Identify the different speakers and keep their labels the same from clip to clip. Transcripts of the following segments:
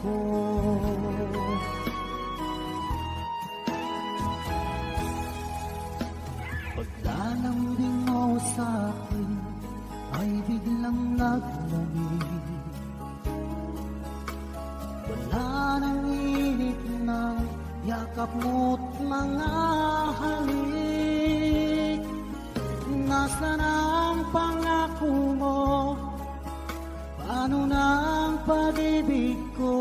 Speaker 1: ko. Paglalambing mo sa akin ay biglang naglamig. Wala nang init na yakap mo't mga halik. Nasaan ang pangako mo? Paano na ang pag-ibig ko?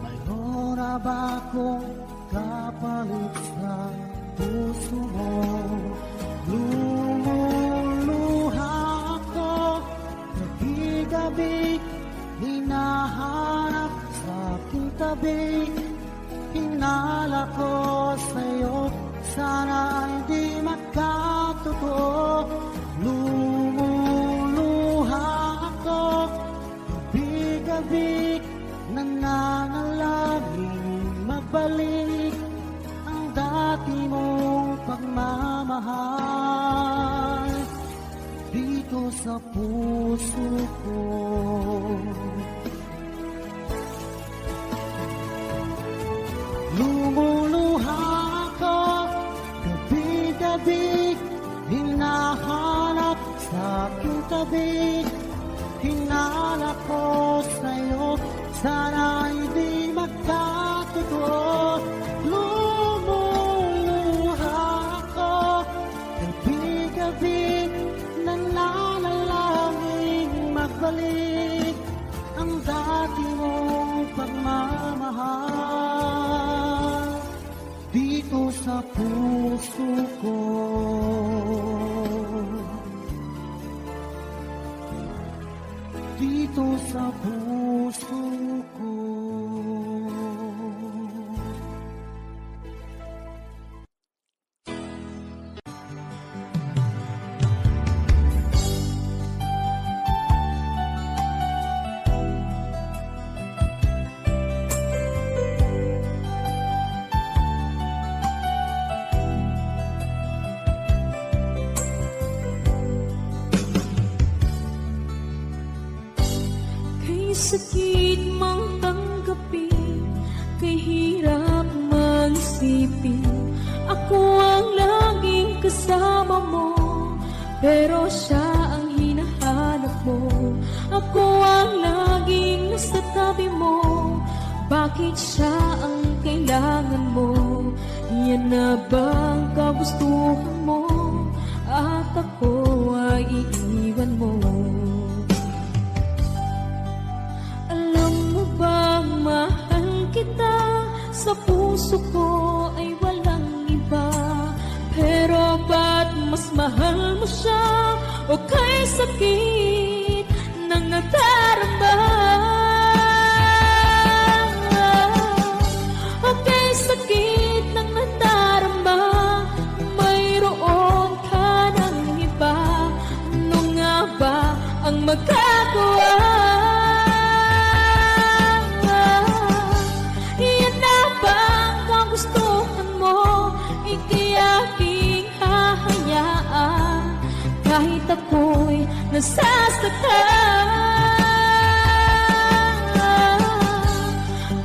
Speaker 1: Mayroon na ba akong kapalit sa puso mo? Lumuluha ako, gabi-gabi, hinahanap sa aking tabi. Hinala ko sa'yo, sana hindi magkatotoo. Lumuluha ako, gabi-gabi, nananalangin magbalik ang dati mong pagmamahal dito sa puso ko. Lumuluha ako, gabi-gabi, hinahanap sa aking tabi. Hinala ko sa'yo, sana hindi magkatotoo. Lumuluha ako, gabi-gabi, nananalangin magbalik ang dati mong pagmamahal dito sa puso ko. Dito sa puso ko.
Speaker 2: Sakit mang tanggapin, kay hirap magsipin. Ako ang laging kasama mo, pero siya ang hinahanap mo. Ako ang laging nasa tabi mo, bakit siya ang kailangan mo? Yan na bang kagustuhan mo, at ako ay iiwan mo? Mahal kita, sa puso ko ay walang iba. Pero ba't mas mahal mo siya, o kay sakit ng nadarama? O kay sakit ng nadarama, mayroon ka ng iba. Ano nga ba ang magagawa? Kahit ako'y nasasaktan,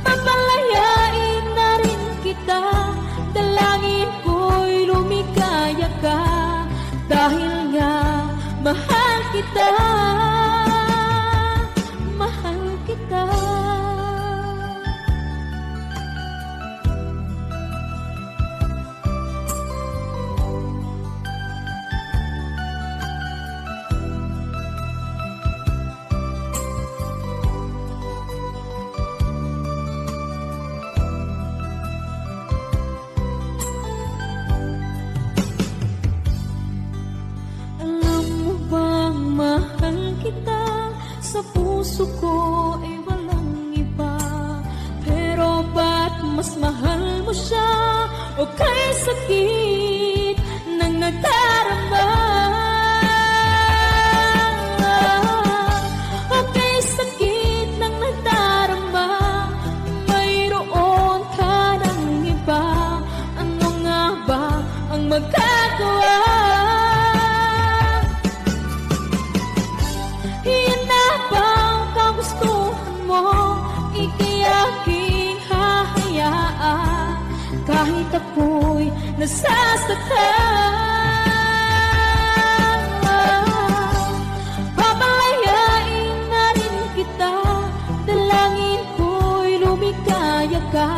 Speaker 2: papalayain na rin kita. Dalangin ko'y lumikaya ka, dahil nga mahal kita, mahal kita. Sa puso ko ay walang iba. Pero ba't mas mahal mo siya, o kay sakit ng nadarama? O kay sakit ng nadarama, mayroon ka ng iba. Ano nga ba ang magagawa? ako'y nasasaktan. Papalayain na rin kita, dalangin ko'y lumikaya ka,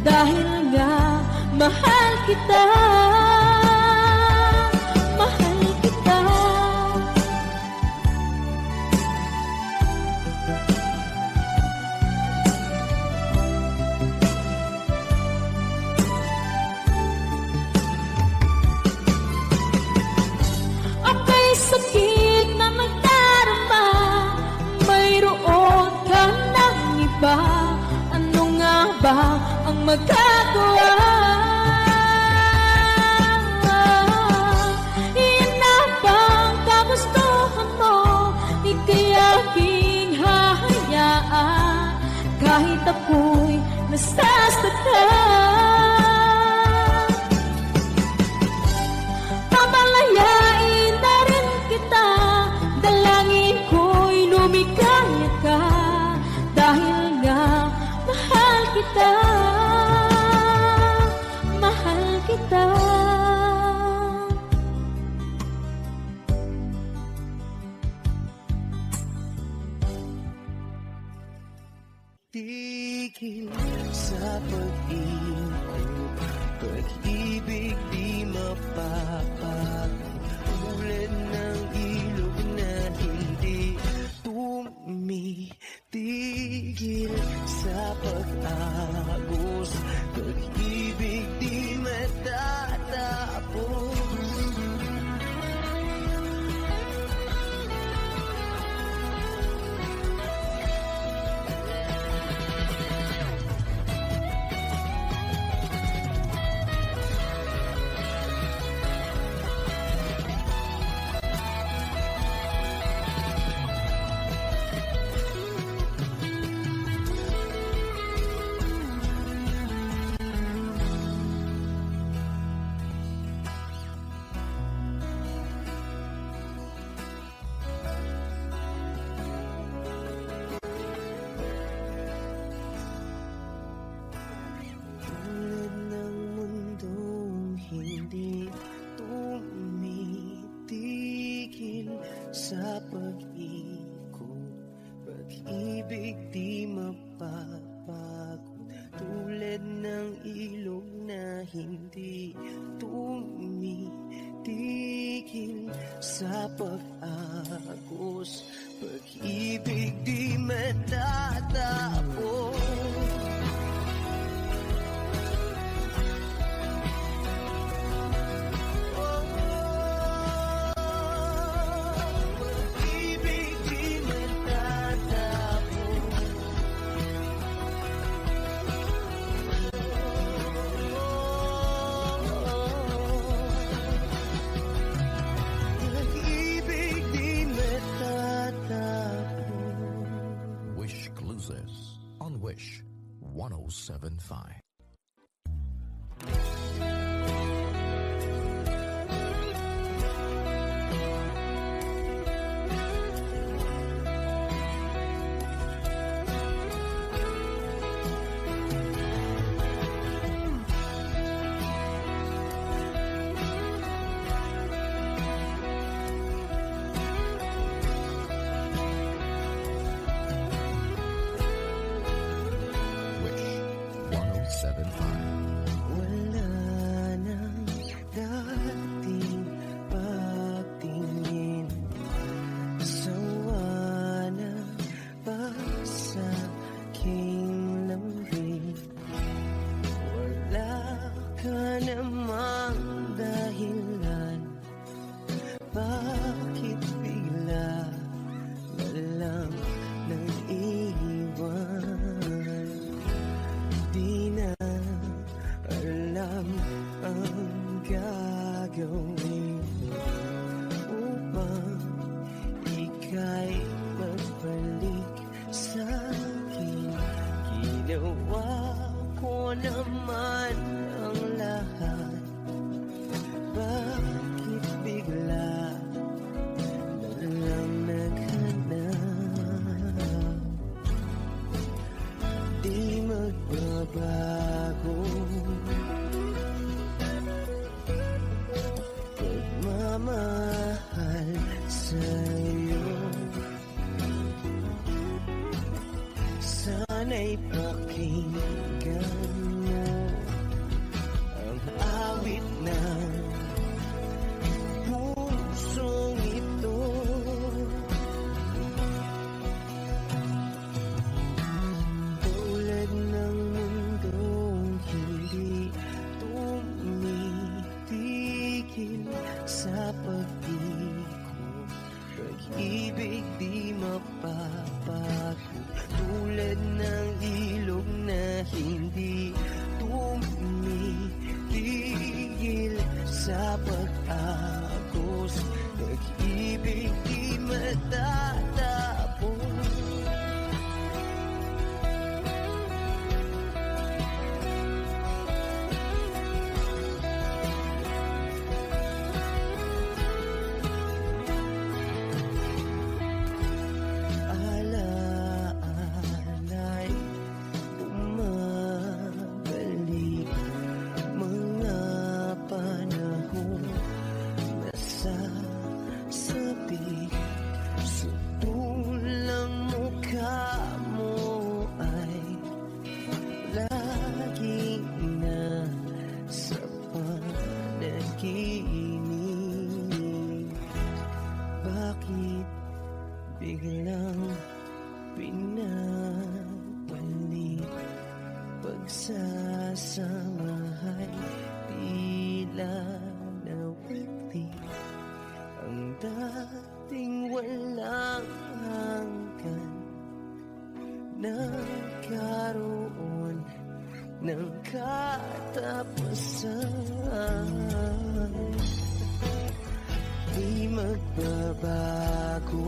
Speaker 2: dahil nga mahal kita. Mahal kita. Ako'y sakit na magdarama, mayroon ka ng iba. Ano nga ba ang magagawa? Iyan na bang kagustuhan mo? Di kaya aking hahayaan, kahit ako'y nasasaktan. Pamalayain na rin kita, dalangin ko'y lumikaya ka, dahil nga mahal kita. Mahal kita.
Speaker 1: Tigil sa pag-ikot, pag-ibig di mapapagod, tulad ng ilog na hindi tumitigil sa pag-agos, pag-ibig di matatapos. Sa pag-ikot, pag-ibig di mapapagod, tulad ng ilog na hindi tumitigil sa pag-agos, pag-ibig di matatapos.
Speaker 3: On Wish 107.5.
Speaker 1: Wala nang dating pagtingin, sawa na ba sa aking lambing? Wala ka namang dahilan, bakit bigla na lang nag-iwan? Di na alam ang gagawin upang ika'y magbalik sa'kin. Ginawa ko naman ang lahat, bakit bigla na lang naghanap? Di magbabago
Speaker 4: Sana'y pakinggan mo ang awit ng pusong ito. Tulad ng mundong hindi tumitigil sa pag-ikot, pag-ibig di mapapago. Tulad ng ilog na hindi tumitigil sa pag-agos, pag-ibig di matatapos. Alaala'y bumabalik, mga panahon nasasabi. Sutulang mukha mo ay laging nasa panaginip. Bakit biglang pinabalik? Pagsasamahay tila nawagdi, ang dating walang hanggan nagkaroon ng katapusan. Di magbabago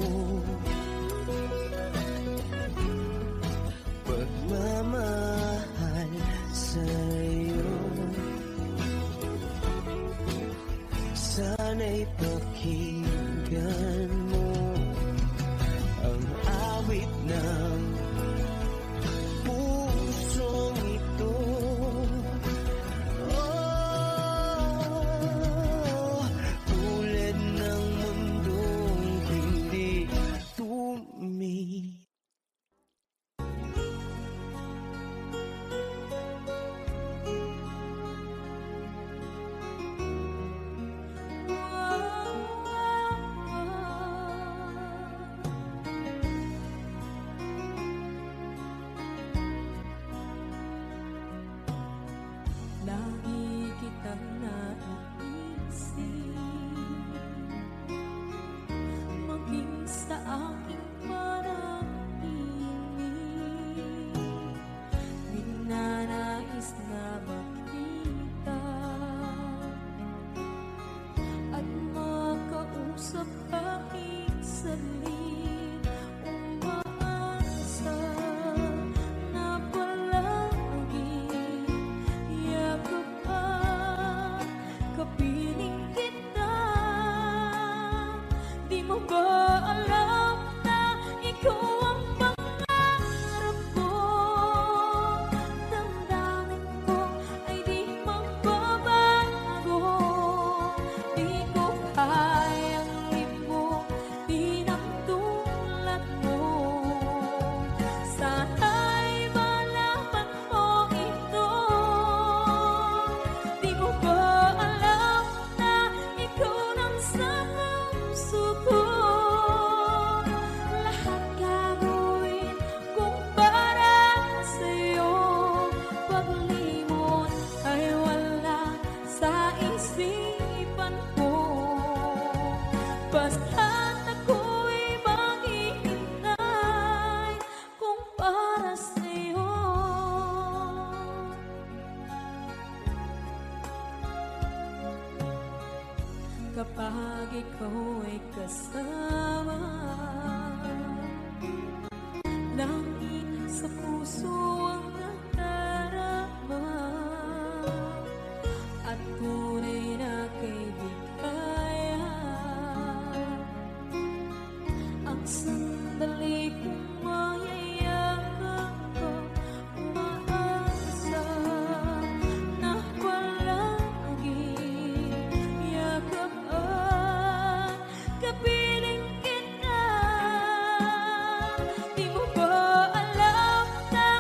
Speaker 4: pagmamahal sa'yo. Sana'y pakinggan mo ang awit ng pusong ito. Oh, tulad ng mundong hindi tumitigil.
Speaker 2: Lagi kitang naiisip, maging sa aking panaginip. Di na nais na makita at makausap kahit saglit. Umaasa na palagi yakap at kapiling kita. Di mo ba alam na ikaw ang pangarap ko? Damdamin ko ay di magbabago. Di ko kayang limutin ang tulad mo. Sana'y malaman mo ito. Di mo ba alam na ikaw lang sa puso ko? Lahat gagawin kung para sa'yo. Paglimot ay wala sa isipan ko. Basta't ako'y maghihintay kung para sa'yo. Kapag ikaw ay kasama, langit sa puso ang nadarama, at tunay na kaibigan. Ang sandali kong mayayakap ko, umaasa na palagi yakap at kapiling kita. Di mo ba alam na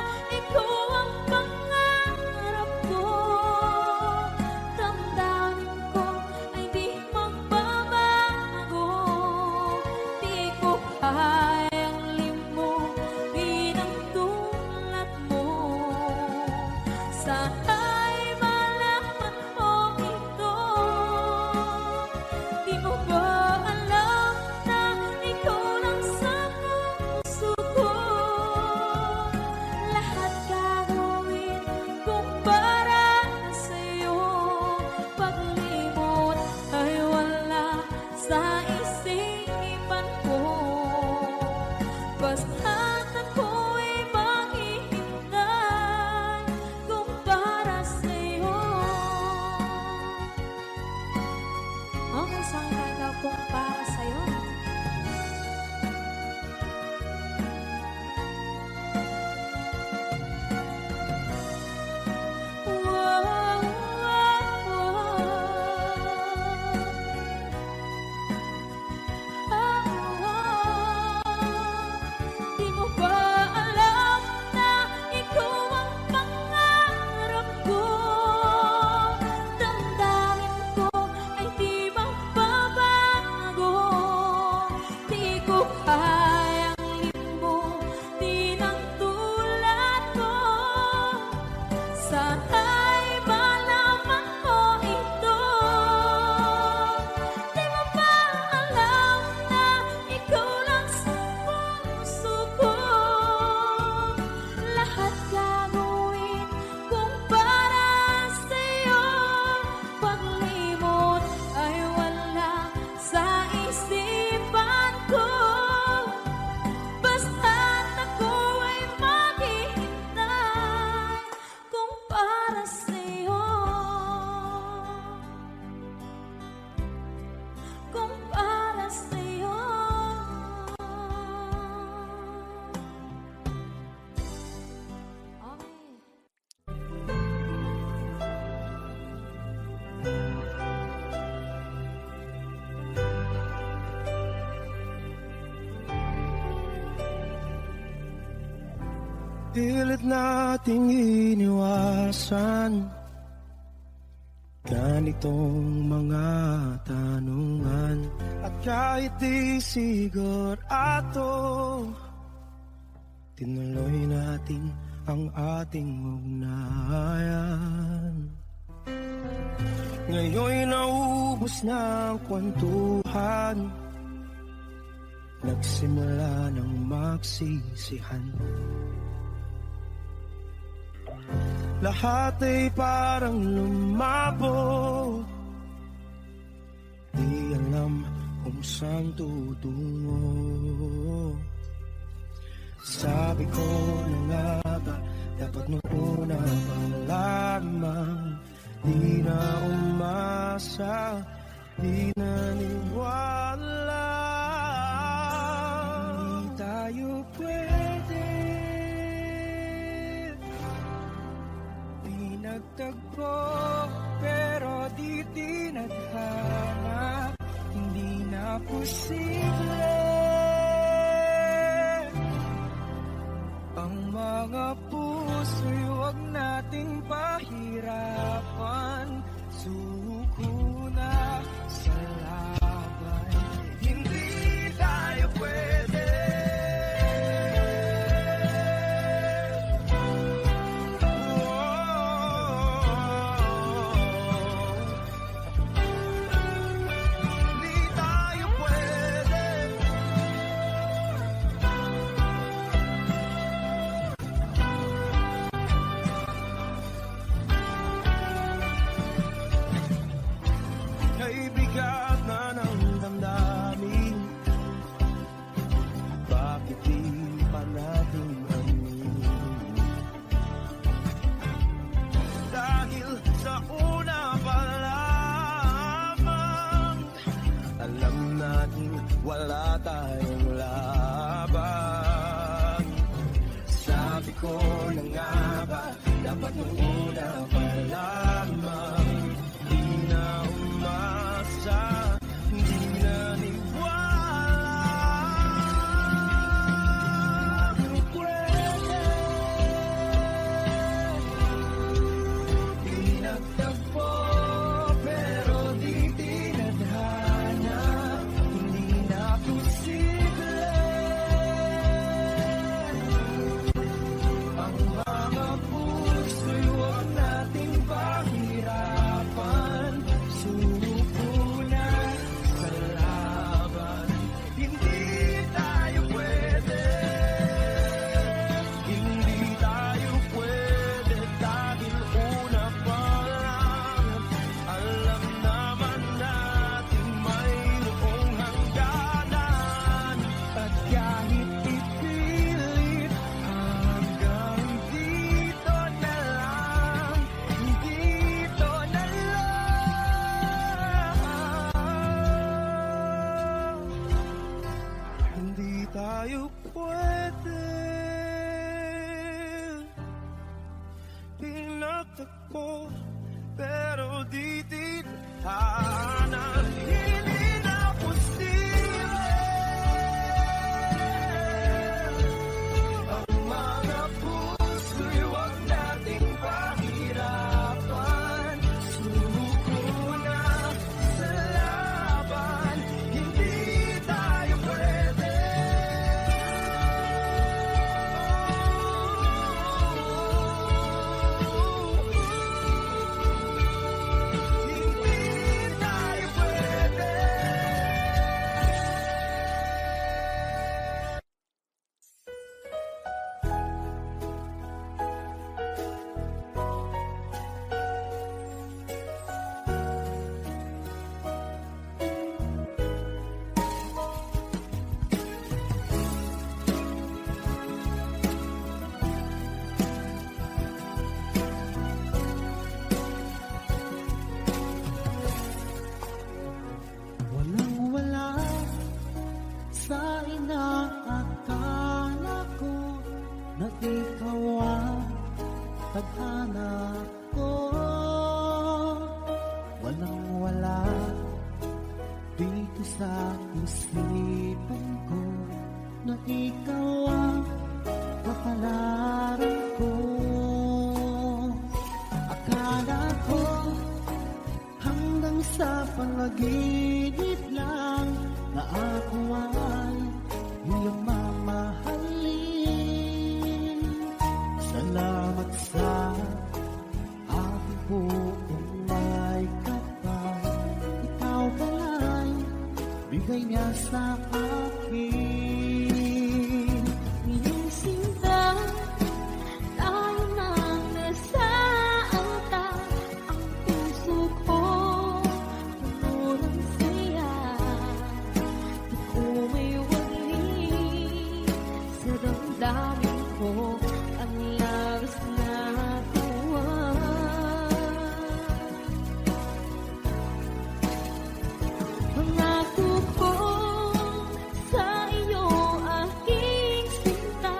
Speaker 2: isang kanta pong para sa'yo. Di mo ba alam na ikaw ang pangarap ko? Damdamin ko ay di magbabago. Di ko kayang limutin ang tulad ko. Sana'y malaman mo ito. Di mo ba alam na ikaw lang sa puso ko? Lahat gagawin kung para sa'yo. Paglimot ay wala sa isipan ko. Basta't ako ay maghihintay kung para sa'yo. Kung para sa'yo. Okay.
Speaker 4: Pilit nating iniwasan ganitong mga tanungan. At kahit di sigurado, tinuloy natin ang ating ugnayan. Ngayon'y naubos na ang kwentuhan, nagsimula ng magsisihan. Lahat ay parang lumabo, di alam kung saan tutungo. Sabi ko na nga ba, dapat nung una pa lamang. Di na umasa, di naniwala. Hindi tayo pwede, di nagtagpo, pero di tinadhana. Hindi na posible ang mga puso'y huwag nating pahirapan. Suko na sa laban, hindi tayo pwede. Hindi tayo pwede. Kay bigat na ng damdamin, bakit di pa natin aminin? Dahil sa una pa lamang, alam natin wala tayong laban. Sabi ko na nga ba, dapat nung una pa lamang. Di na umasa, di naniwala. Pwede, di nagtagpo, pero di tinadhana. Hindi na posible ang mga puso'y
Speaker 1: dito sa isipan ko na ikaw ang kapalaran ko. Akala ko hanggang sa panaginip lang na ako ay iyong mamahalin. Salamat sa aking buong may kapal. Ikaw pala'y bigay niya sa akin.
Speaker 2: Iyong sinta, tayo nang nasa altar. Ang puso ko, puno ng saya. Di ko may wali sa damdamin ko ang labis na tuwa. Pangako ko sa iyo, aking sinta,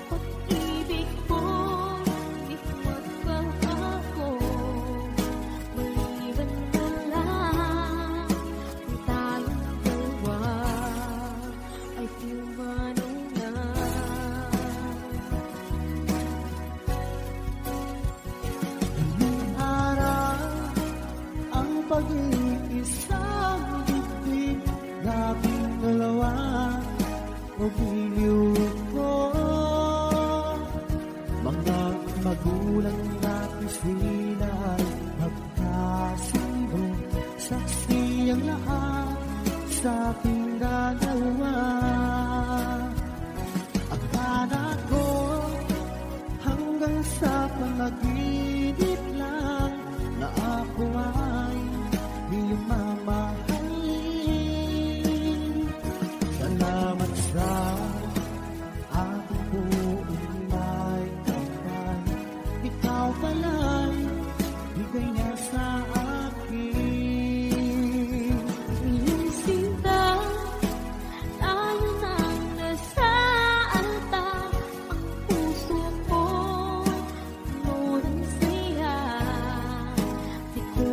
Speaker 2: pag-ibig ko, di magbabago. Maliban mo lang kung tayong dalawa ay pumanong na.
Speaker 1: Ilang araw ang pag-iisang dibdib, labing dalawa o giliw ko. Mga magulang natin sila ay magkasundo, saksi ang lahat sa ating dalawa. Akala ko hanggang sa panaginip lang na ako ay iyong mamahalin. Salamat sa aking buong may kapal. Ikaw pala'y bigay niya sa akin.
Speaker 2: Iyong sinta, tayo nang nasa altar. Ang puso ko, puno ng saya. Di ko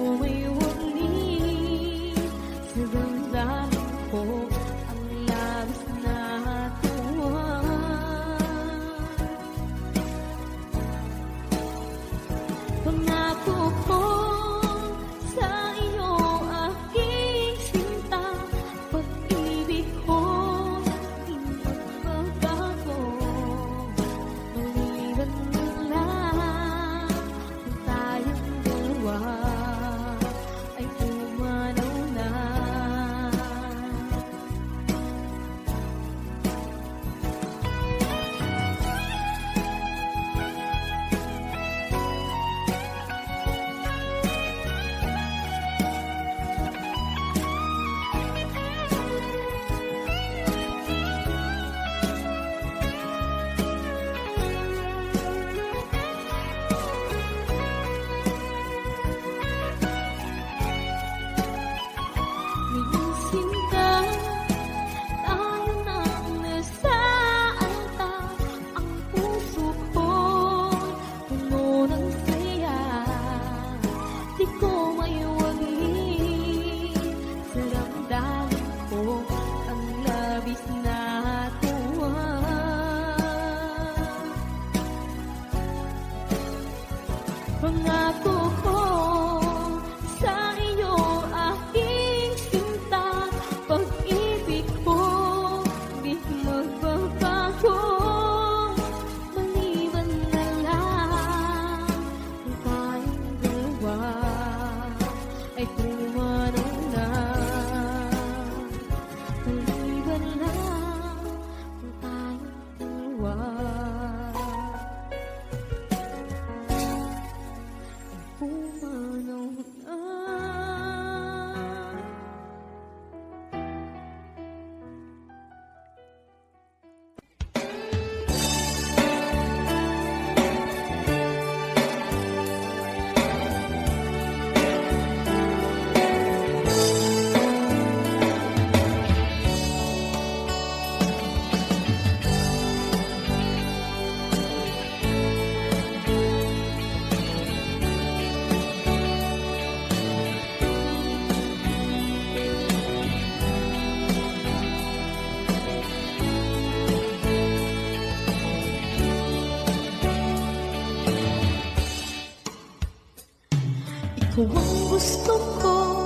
Speaker 2: Ikaw ang gusto ko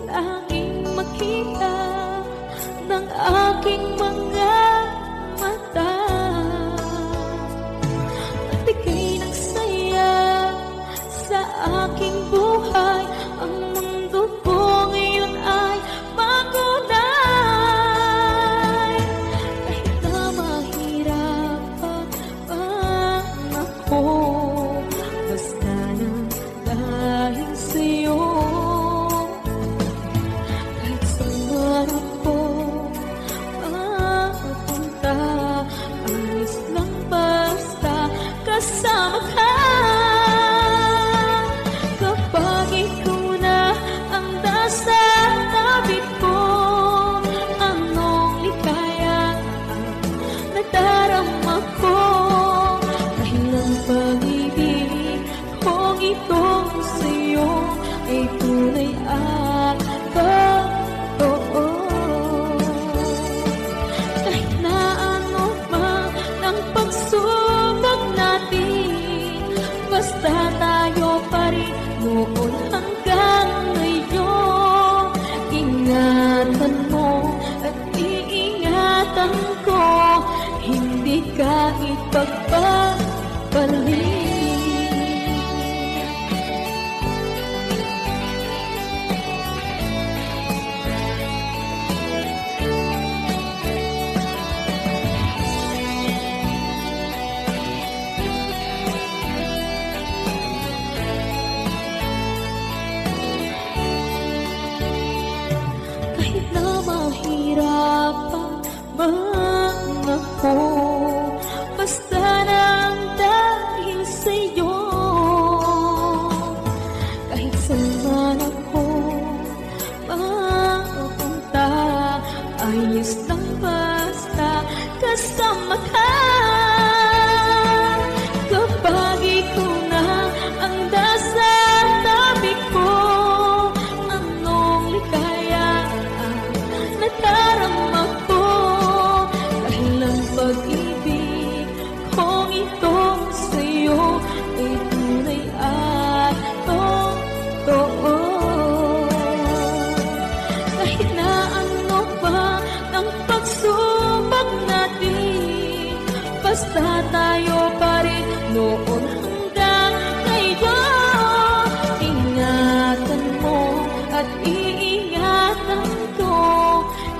Speaker 2: laging makita ng aking mga mata. At ika'y nagsaya sa aking buhay. Ang mundo ko ngayon ay makulay. Kahit na mahirap ang ako, basta na dahil sa'yo. Kahit saan ako mapunta, alis lang basta kasama ka. Kapag ikaw na ang nasa tabi ko, anong likaya ang nadarama ko. Dahil ang pag-ibig kong itong sa'yo ay tunay at totoo. Kahit na ano man ang pagsubok natin, basta tayo pa rin noon hanggang ngayon. Ingatan mo at iingatan ko, hindi ka ipagpapalit. Kahit na mahirapan man ako, basta nang dahil sa'yo. Kahit saan ako mapunta, ayos lang basta kasama ka. Kapag ikaw na ang nasa tabi ko, anong likaya ang nadarama ko. Dahil ang pag-ibig kong itong sa'yo ay tunay at totoo. Kahit na ano pa ang pagsubok natin, basta tayo pa rin noon hanggang ngayon. Ingatan mo at iingatan ko,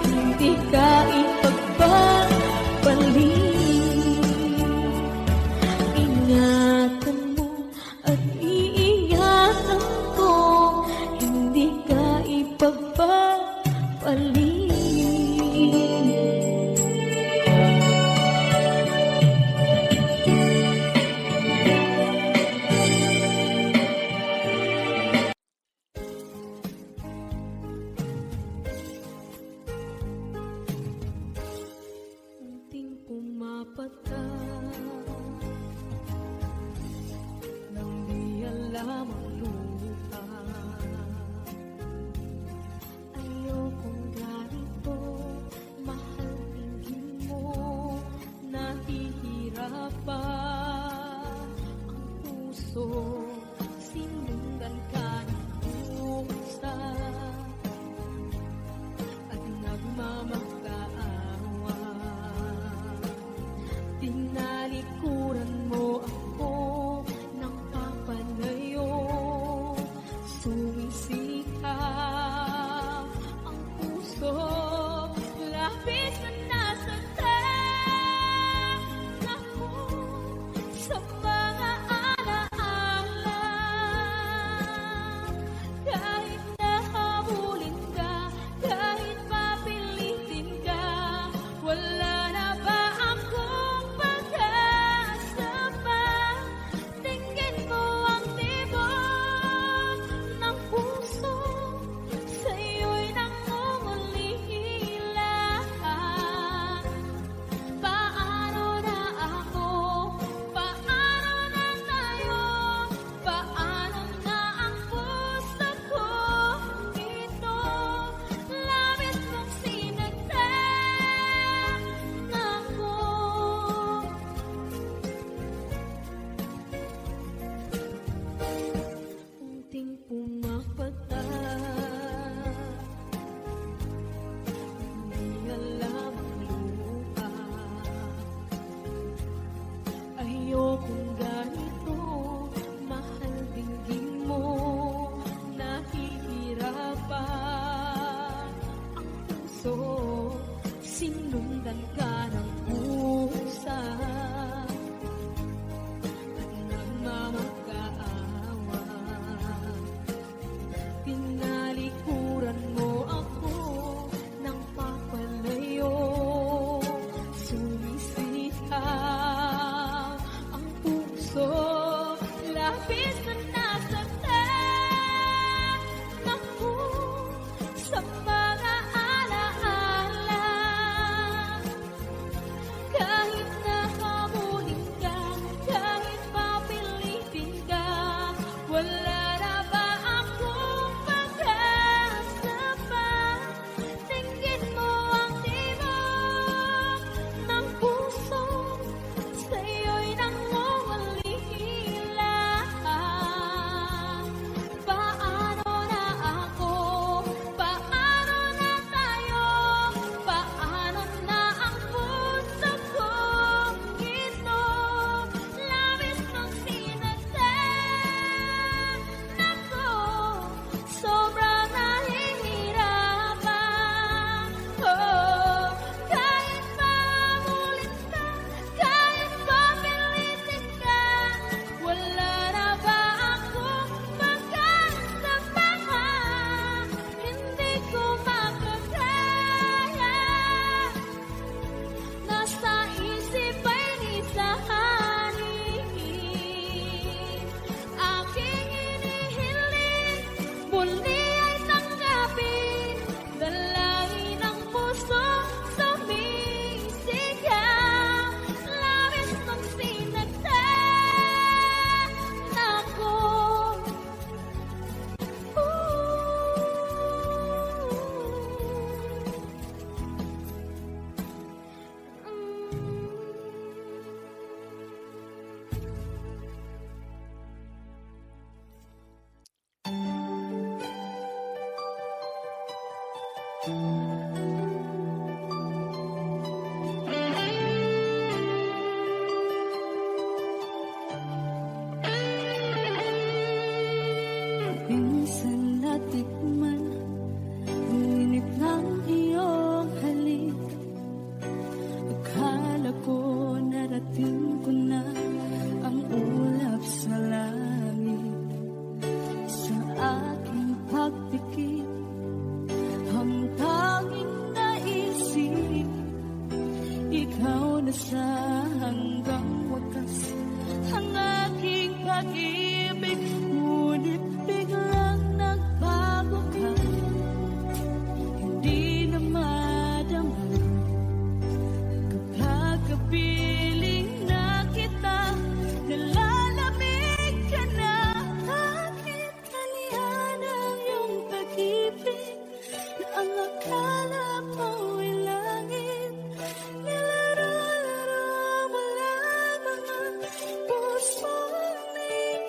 Speaker 2: hindi ka ipagpapalit. Ingatan mo at iingatan ko, hindi ka ipagpapalit. Munting pumapatak nang di alam ang lupa. Ayokong ganito, mahal tingin mo, nahihirapan ang puso. Sinundan ka ng pusa at nagmamakaawa. Tinalikuran mo ako ng papalayo. sinundan ka ng pusa at nagmamagkaawa. Tinalikuran mo ako ng papalayo, sumisihaw ang puso, labis na nasaktan ako sa mga alaala. Kahit nahabulin ka, kahit papilitin ka, wala na ba akong pag-asa pa? Tingin mo ang tibok ng puso, sa'yo'y nangungulila. Paano na ako? Paano na tayo? Paano na ang puso kong ito? Labis mong sinaktan ako, sobrang nahihirapan. Oh, kahit mamulit ka, kahit papilitin ka, wala na ba akong pag-asa pa? Hindi ko makakaya, nasa isip ay nisahanin. Aking inihiling, muli ay tanggapin, dalangin ng puso sumisigaw. Labis mong sinaktan ako. Minsan natikman, ngunit ng iyong halik. Akala ko narating ko na ang ulap sa langit. Sa aking pagpikit, ang tanging naisip, ikaw na sa hanggang wakas, ang aking pag-ibig. Ngunit biglang nagbago ka, hindi na madama kapag kapiling na kita, nalalamig ka na. Bakit kanihan ang iyong pag-ibig na ang akala mo ay langit? Nilaro-laro mo lamang ang puso'y may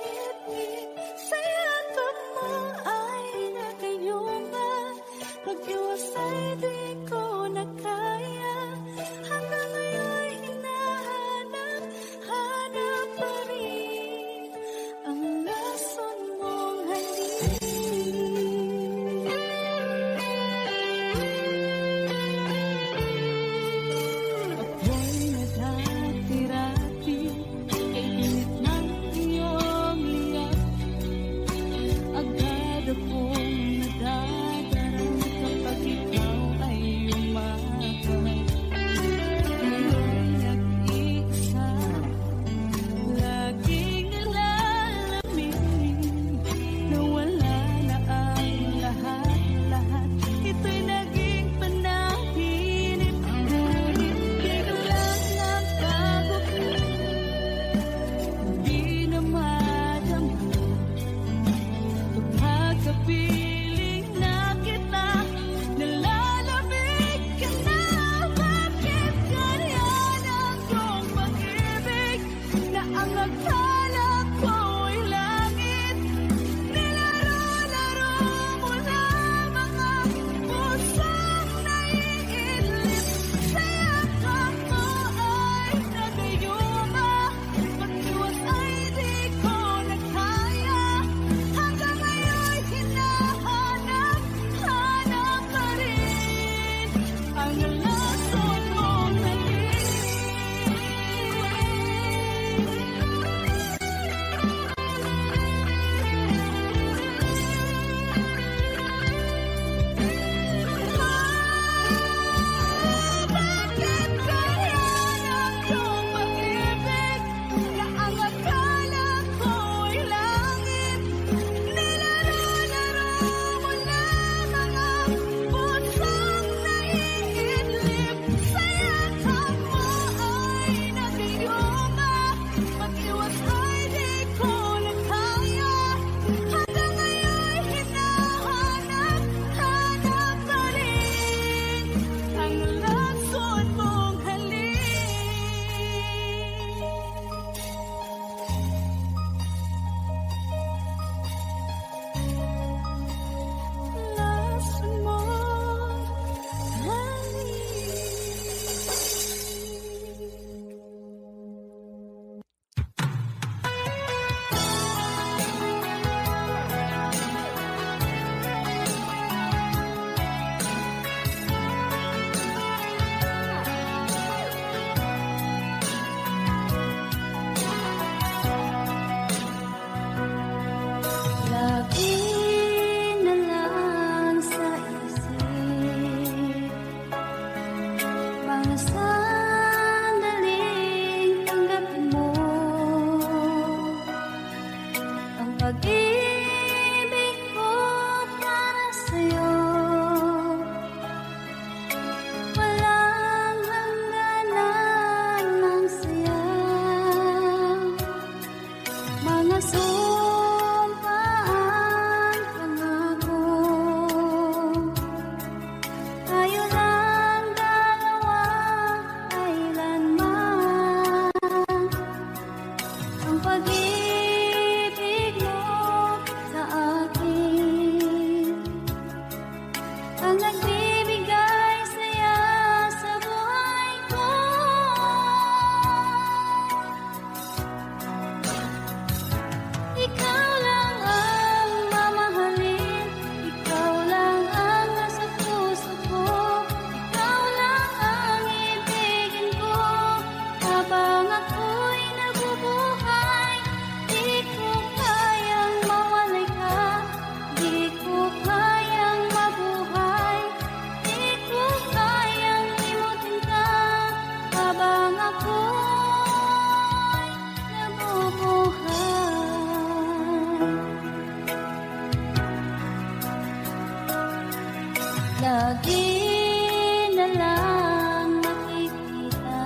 Speaker 2: na lang makikita,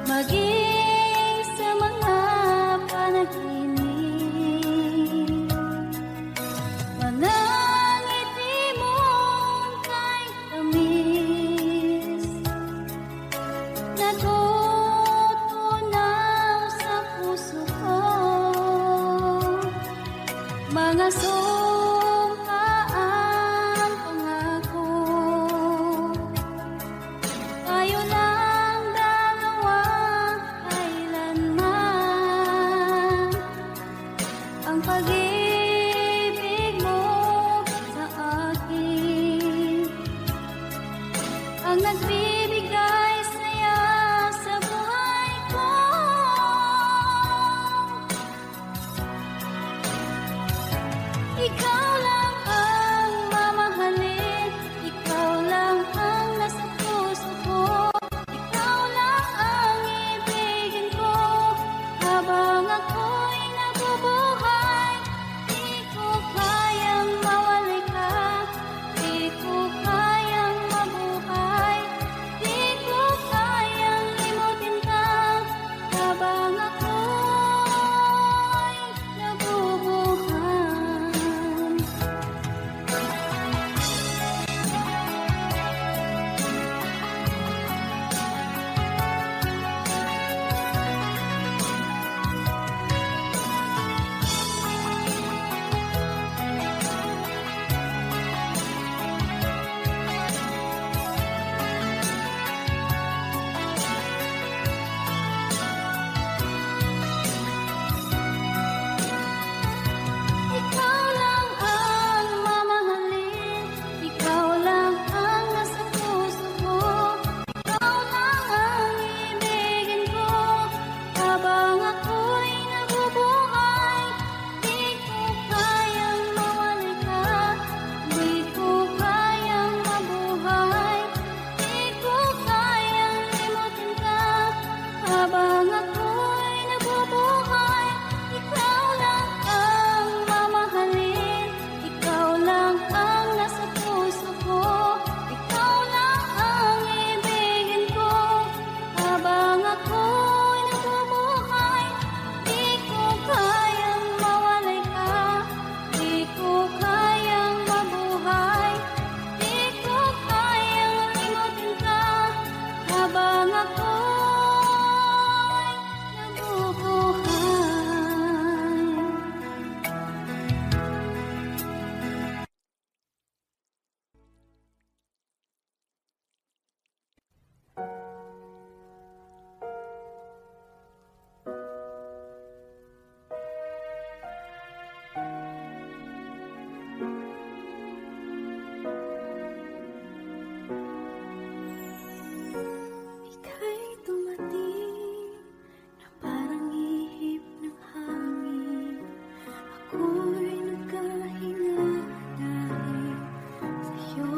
Speaker 2: maging sa mga panaginip. Manangiti mo'y kay tamis, natutunaw sa puso ko. Mga sumkaang pangako, tayo lang dalawa kailanman. Ang pag-ibig mo sa akin ang nagbibigay saya sa buhay ko. Ikaw lang ang mamahalin, ikaw lang ang nasa puso ko, ikaw lang ang ibigin ko habang ako'y nabubuhay. Di ko kayang mawalay ka, di ko kayang mabuhay, di ko kayang limutin ka habang ako'y nabubuhay. Ikaw lang ang mamahalin, ikaw lang ang nasa puso ko, ikaw lang ang ibigin ko habang ako'y nabubuhay. Di ko kayang mawalay ka, di ko kayang mabuhay, di ko kayang limutin ka habang ako'y nabubuhay. Ikaw lang ang mamahalin, ikaw lang ang nasa puso ko, ikaw lang ang ibigin ko habang ako'y nabubuhay. Di ko kayang mawalay ka, di ko kayang mabuhay, di ko kayang limutin ka habang ako'y nabubuhay. Ika'y dumating na parang ihip ng hangin. Ako'y nagkahinga dahil sa'yo.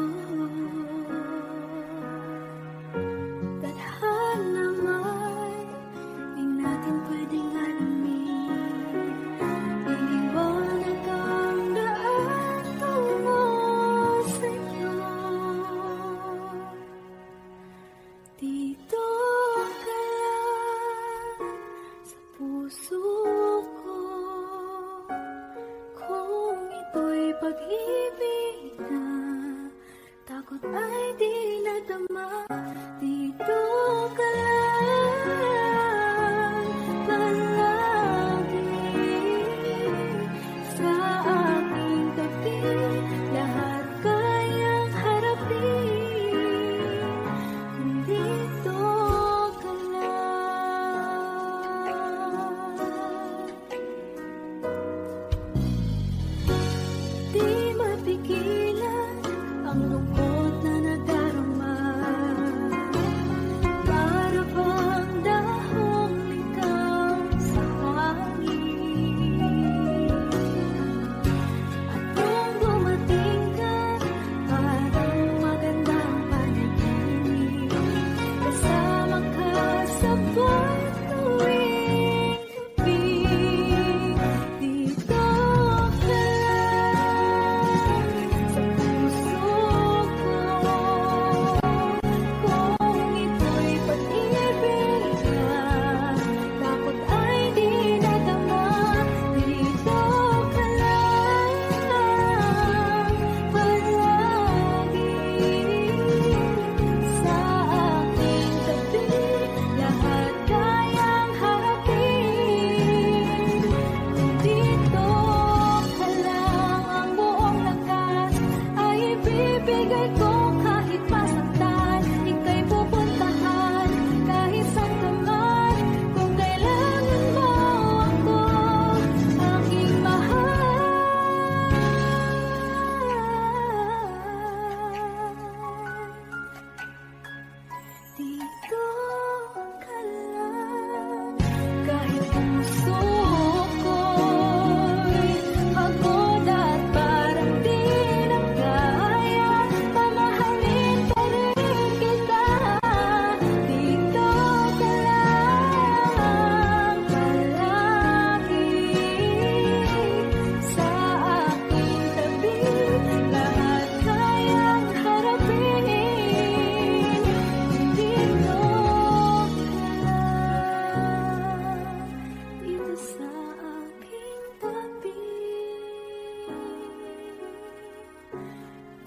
Speaker 2: ibibigay ko kahit masaktan. Ika'y pupuntahan kahit saan ka man. Kung kailangan mo ako, aking mahal. Dito ka lang. Kahit puso ko'y pagod at parang di na kaya, mamahalin pa rin kita. Dito ka lang palagi sa aking tabi. Lahat kayang harapin. Dito sa aking tabi.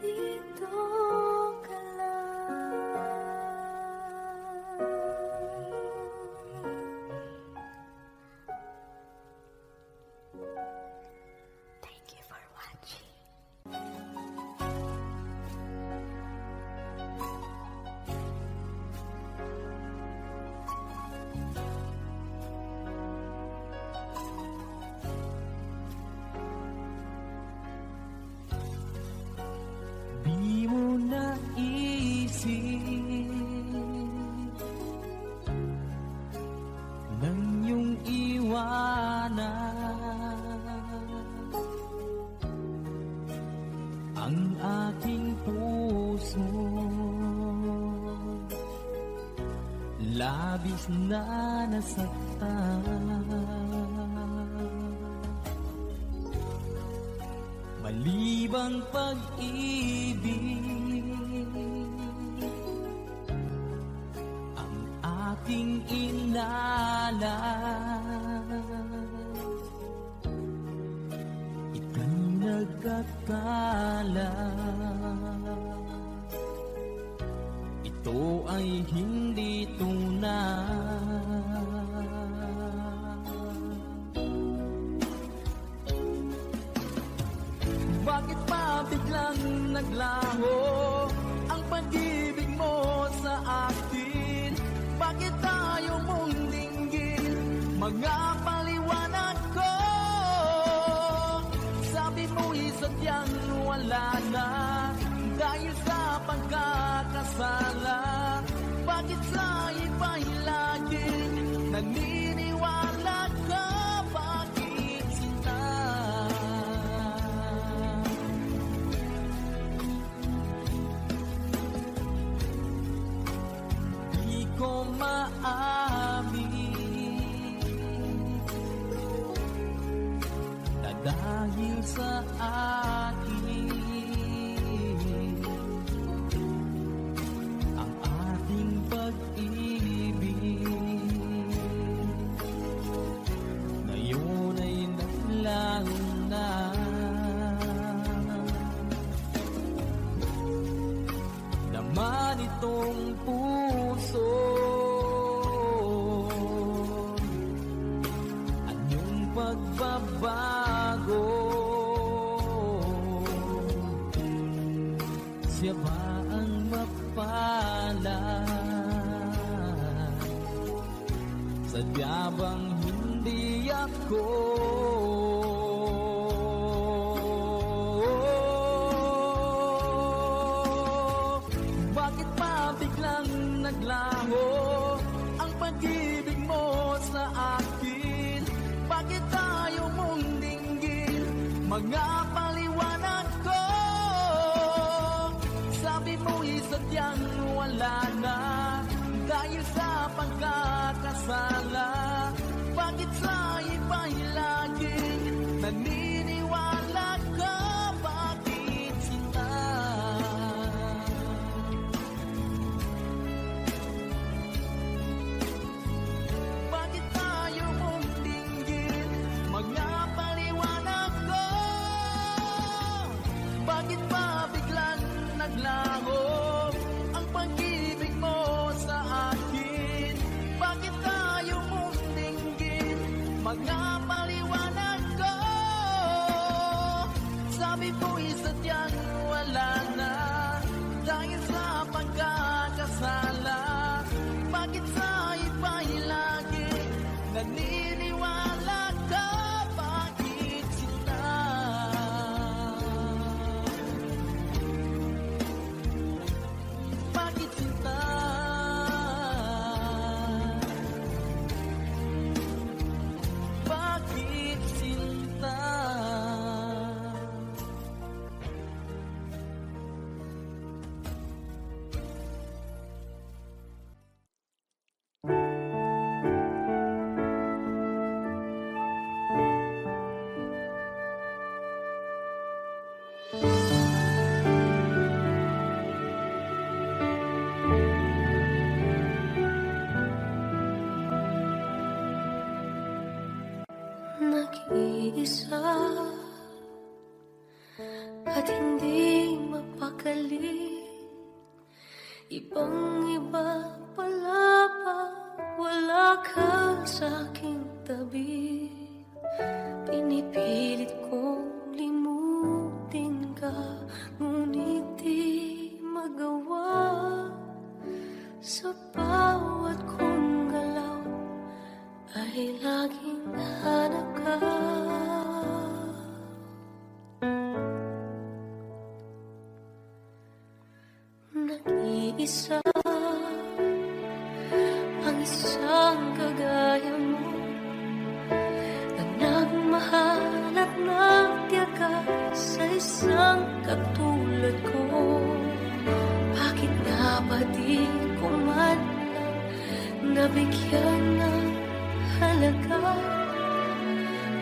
Speaker 2: Dito ka lang. Thank you for watching.
Speaker 4: Di mo naisip nang iyong iwanan ang aking puso, labis na nasaktan. Malibang pag-ibig ang ating inalas. Ika'y nagkakala, ito ay hindi tunay. Bakit pa biglang naglaho ang pag-ibig mo sa akin? Bakit tayo mong dinggin mga paliwanag ko? Sabi mo'y sadyang wala na dahil sa pagkakasala. Bakit sa iba'y laging naniniwala ka? Bakit sinta? Di ko maamin na dahil sa akin ang ating pag-ibig ngayon ay naglaho na. Naman itong puso at yung pagbabago, siya ba ang mapalad? Sadya bang hindi ako? Bakit pa biglang naglaho ang pag-ibig mo sa akin? Bakit tayo mong dinggin mga paliwanag ko? Sabi mo'y sadyang wala na dahil sa pagkakasala. Bakit sa iba'y laging naniniwala ka? Bakit sinta? Bakit tayo mong dinggin mga paliwanag ko? Bakit pa biglang naglaho ang pag-ibig mo sa akin? Bakit tayo mong dinggin mga paliwanag ko? Sabi mo'y sadyang wala na
Speaker 5: nag-iisa at hindi mapakali. Ibang-iba pala pag wala ka sa aking tabi. Pinipilit kong limutin ka, ngunit di magawa. Sa bawat kong galaw ay laging hanap ka. Nag-iisa ang isang kagaya mo na nagmahal at nagtiyaga sa isang katulad ko. Bakit nga ba di ko man nabigyan ng halaga?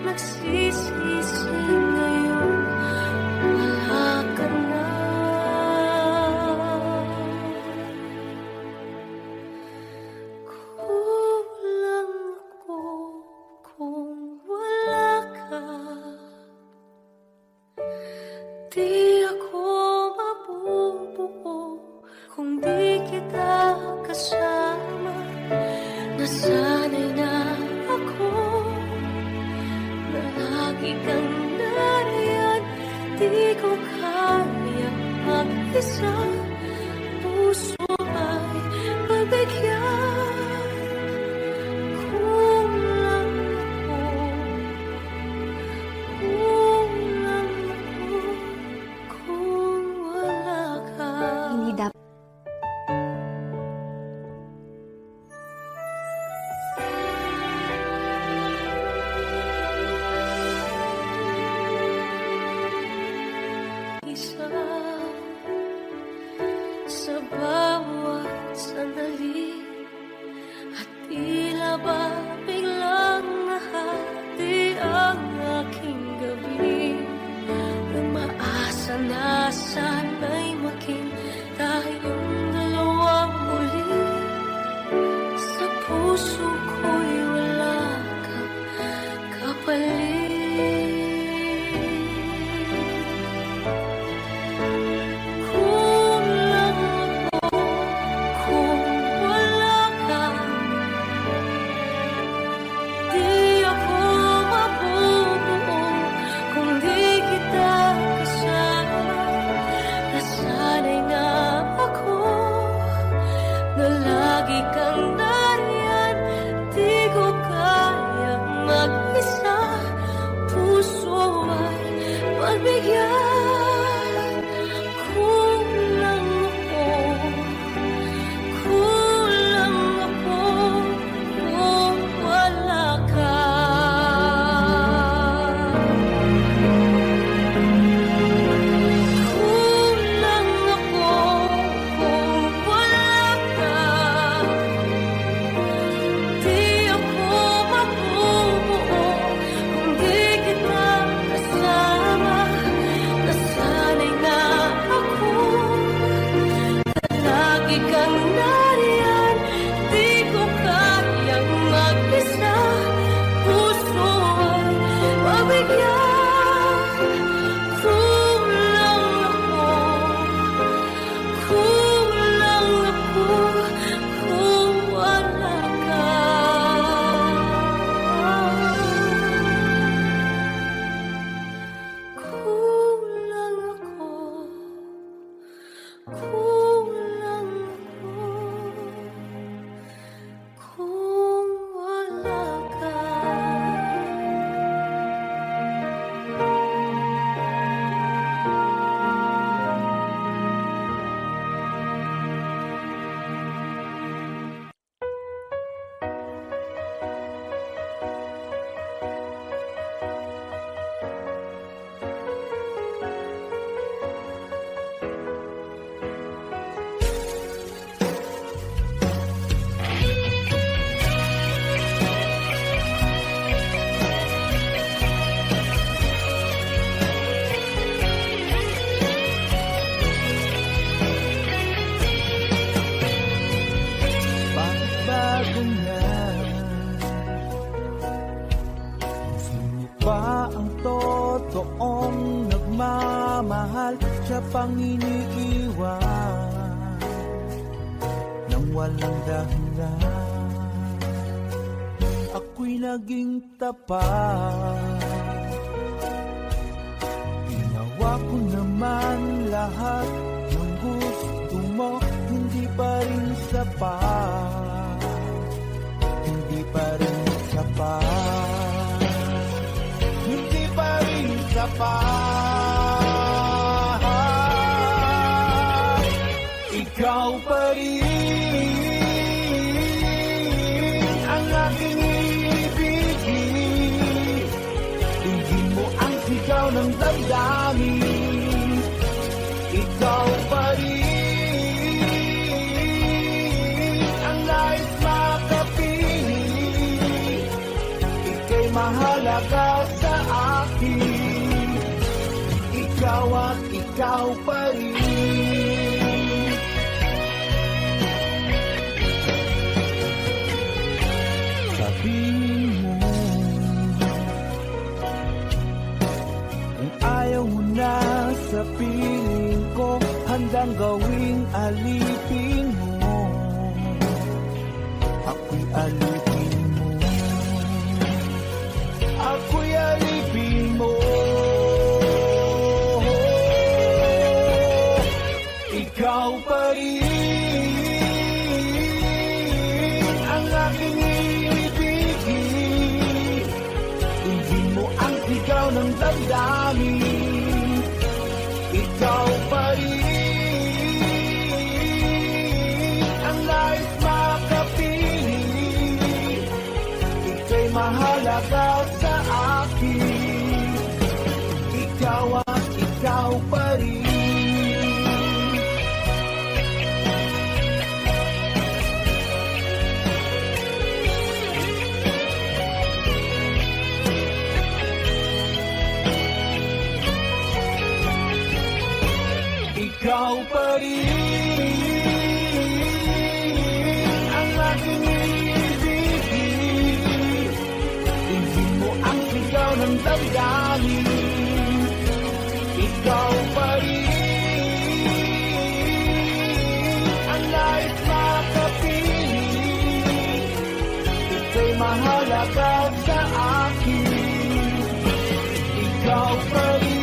Speaker 5: Nagsisisi ngayon, wala ka na. Kulang ako kung wala ka. Di ako mabubuo kung di kita kasama. Nasanay na ako na lagi kang nariyan. Di ko kaya mag-isa. Puso ay pagbigyan. Kulang ako kung wala ka.
Speaker 6: Hindi dapat
Speaker 5: isa sa bawat sandali, at tila ba biglang nahati ang aking gabi. Umaasa na sana'y maging tayong dalawang muli. Sa puso ko'y wala kang kapalit. Kulang ako kung wala ka. Di ako mabubuo kung di kita kasama. Nasanay na ako na lagi kang nariyan. Di ko kayang mag-isa. Puso ay pagbigyan. Kulang ako kung wala ka. Kulang ako kung wala ka. Di ako mabubuo kung di kita kasama. Nasanay na ako na lagi kang nariyan. Di ko kayang mag-isa. Puso ay mabigyan. Kulang ako kung wala ka. Kulang ako kung wala ka.
Speaker 4: bang iniiwan nang walang dahilan? Ako'y naging tapat, ginawa ko naman lahat ng gusto mo, hindi pa rin sapat, hindi pa rin sapat, hindi pa rin sapat. Ikaw pa rin ang aking ibigin, tingin mo ang sigaw ng damdamin. Ikaw pa rin ang nais makapiling, ika'y mahalaga sa akin. Ikaw at ikaw pa rin. Sabihin mo kung ayaw mo na sa piling ko, handang gawing alipin mo. Ako'y alipin mo, ako'y alipin mo. Ikaw pa rin ang aking ibigin, tingin mo ang sigaw ng damdamin. Ikaw pa rin ang nais makapiling, ika'y mahalaga sa akin. Ikaw at ikaw pa rin. Ikaw pa rin ang aking ibigin, tingin mo ang sigaw ng damdamin. Ikaw pa rin ang nais makapiling, ika'y mahalaga sa akin. Ikaw pa rin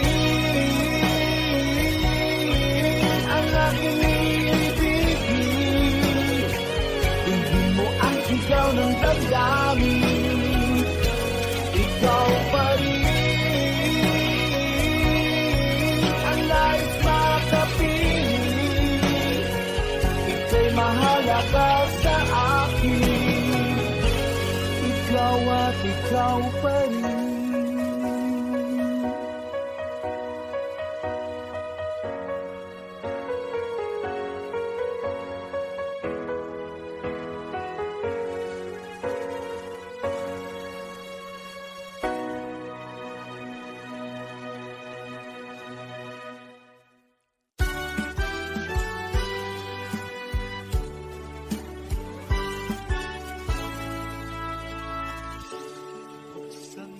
Speaker 4: aking ibigin, tingin mo ang sigaw ng damdamin. Ikaw pa rin ang nais makapiling, ika'y mahalaga sa akin. Ikaw at ikaw pa rin. Buksan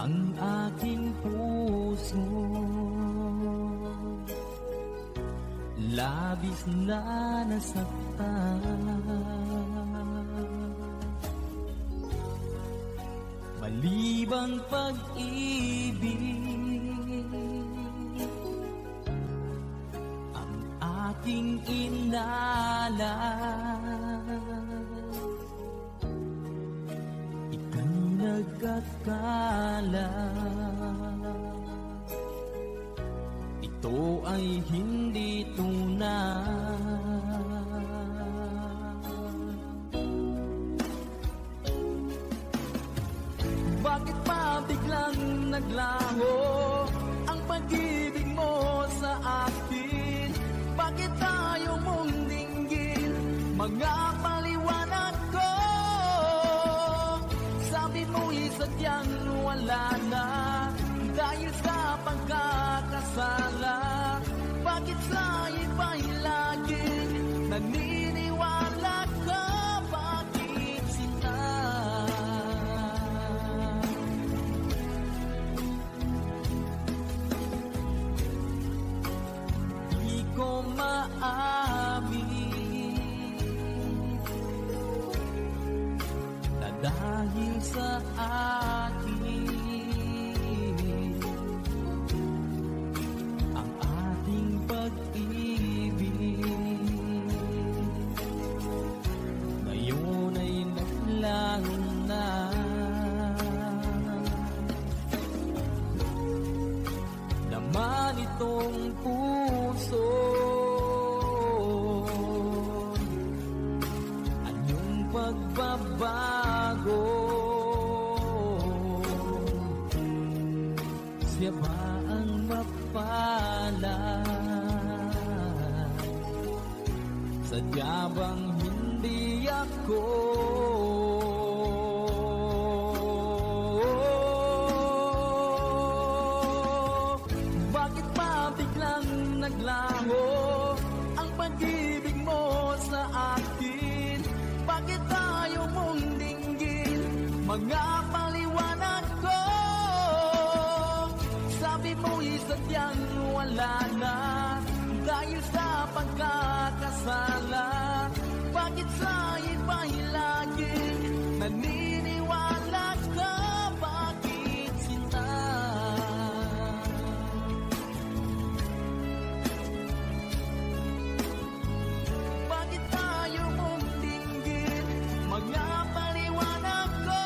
Speaker 4: ang aking puso. Labis na nasaktan, malibang pag-ibig ang aking inalas. Ika'y nagkakala, ito ay hindi tunay. Bakit pa biglang naglaho ang pag-ibig mo sa akin? Bakit tayo mong dinggin mga paliwanag ko? Sabi mo'y sadyang wala na dahil sa pagkakasala. Bakit sa iba'y laging naniniwala ka? Bakit sinta? Di ko maamin na dahil sa akin ang ating pag-ibig ngayon ay naglaho na. Naman itong puso anyong pagbabago, siya ba ang mapalad? Sadya bang hindi ako? Bakit pa biglang naglaho ang pag-ibig mo sa akin? Bakit tayo mong dinggin mga paliwanag ko? Sabi mo'y sadyang wala na dahil sa pagkakasala. Bakit sa iba'y laging naniniwala ka? Bakit sinta? Bakit tayo mong dinggin mga paliwanag ko?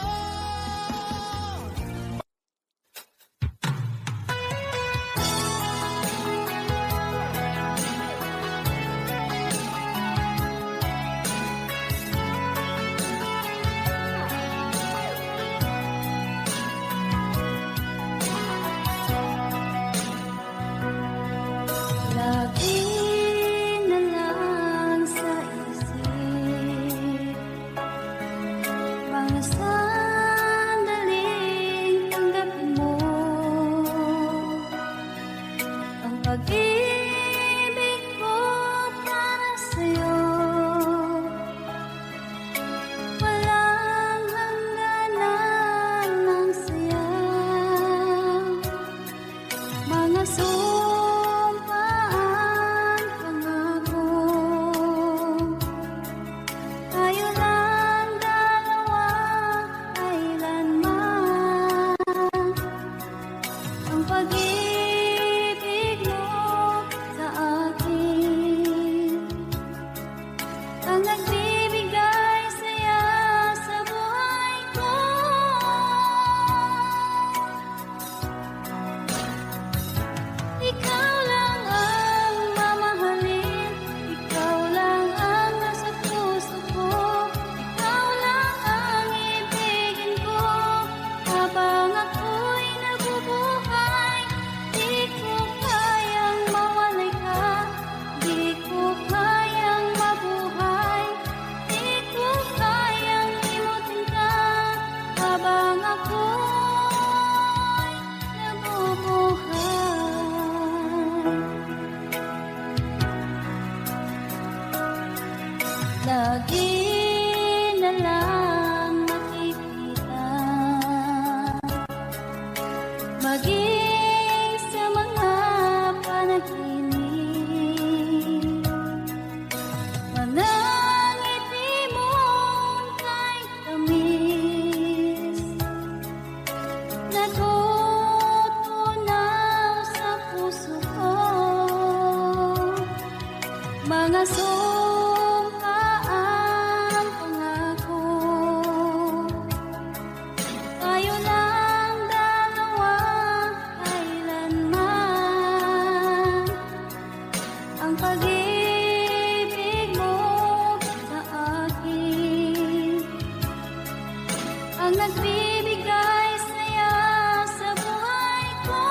Speaker 5: natutunaw sa puso ko. Mga sumpaang pangako, tayo lang dalawa kailanman. Ang pag-ibig mo sa akin ang nagbibigay saya sa buhay ko.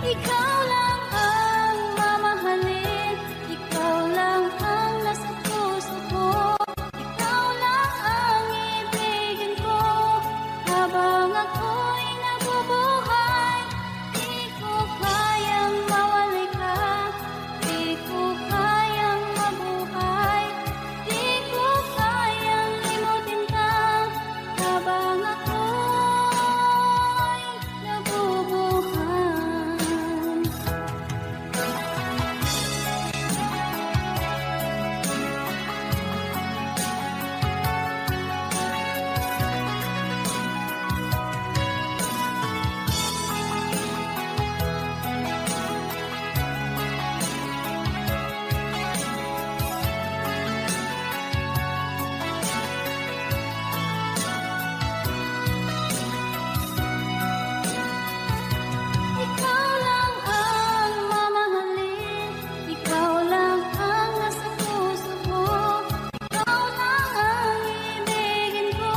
Speaker 5: Ikaw lang ang mamahalin, ikaw lang ang nasa puso ko, ikaw lang ang ibigin ko. Habang ako'y nabubuhay, di ko kayang mawalay ka, di ko kayang mabuhay, di ko kayang limutin ka. Habang ako'y nabubuhay. Ikaw lang ang mamahalin, ikaw lang ang nasa puso ko, ikaw lang ang ibigin ko.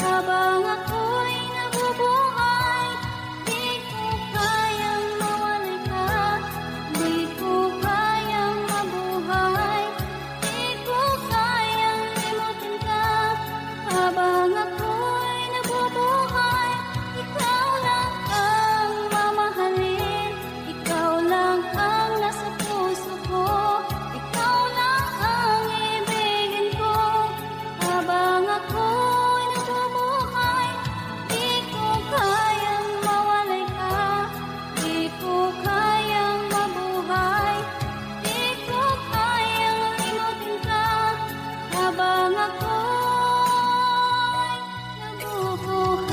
Speaker 5: Habang ako'y nabubuhay, di ko kayang mawalay ka, di ko kayang mabuhay, di ko kayang limutin ka. Habang ako'y nabubuhay, ikaw lang ang mamahalin, ikaw lang ang nasa puso ko, ikaw lang ang ibigin ko. Habang ako'y nabubuhay, di ko kayang mawalay ka, di ko kayang mabuhay, di ko kayang limutin ka. Habang ako'y nabubuhay.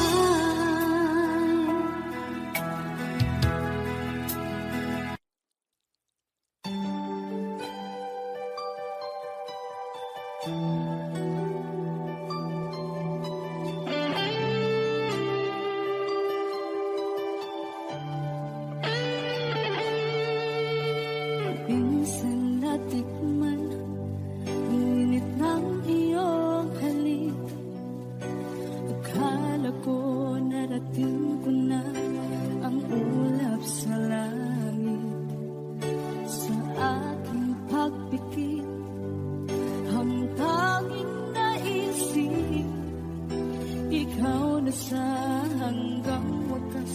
Speaker 5: Minsan natikman ang init ng iyong halik. Akala ko narating ko na ang ulap sa langit. Sa aking pagpikit, ang tanging naisip, ikaw na sa hanggang wakas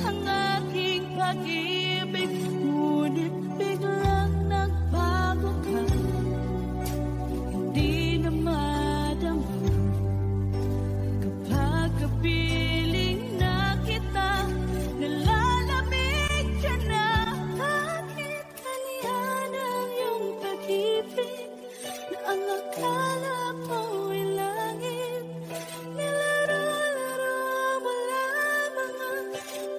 Speaker 5: ang aking pag-ibig. Ngunit biglang nagbago ka, hindi na madama kapag kapiling na kita. Nalalamig ka na, bakit kaliyan ang iyong pag-ibig na ang akala mo'y langit? Nilaro-laro mo lamang ang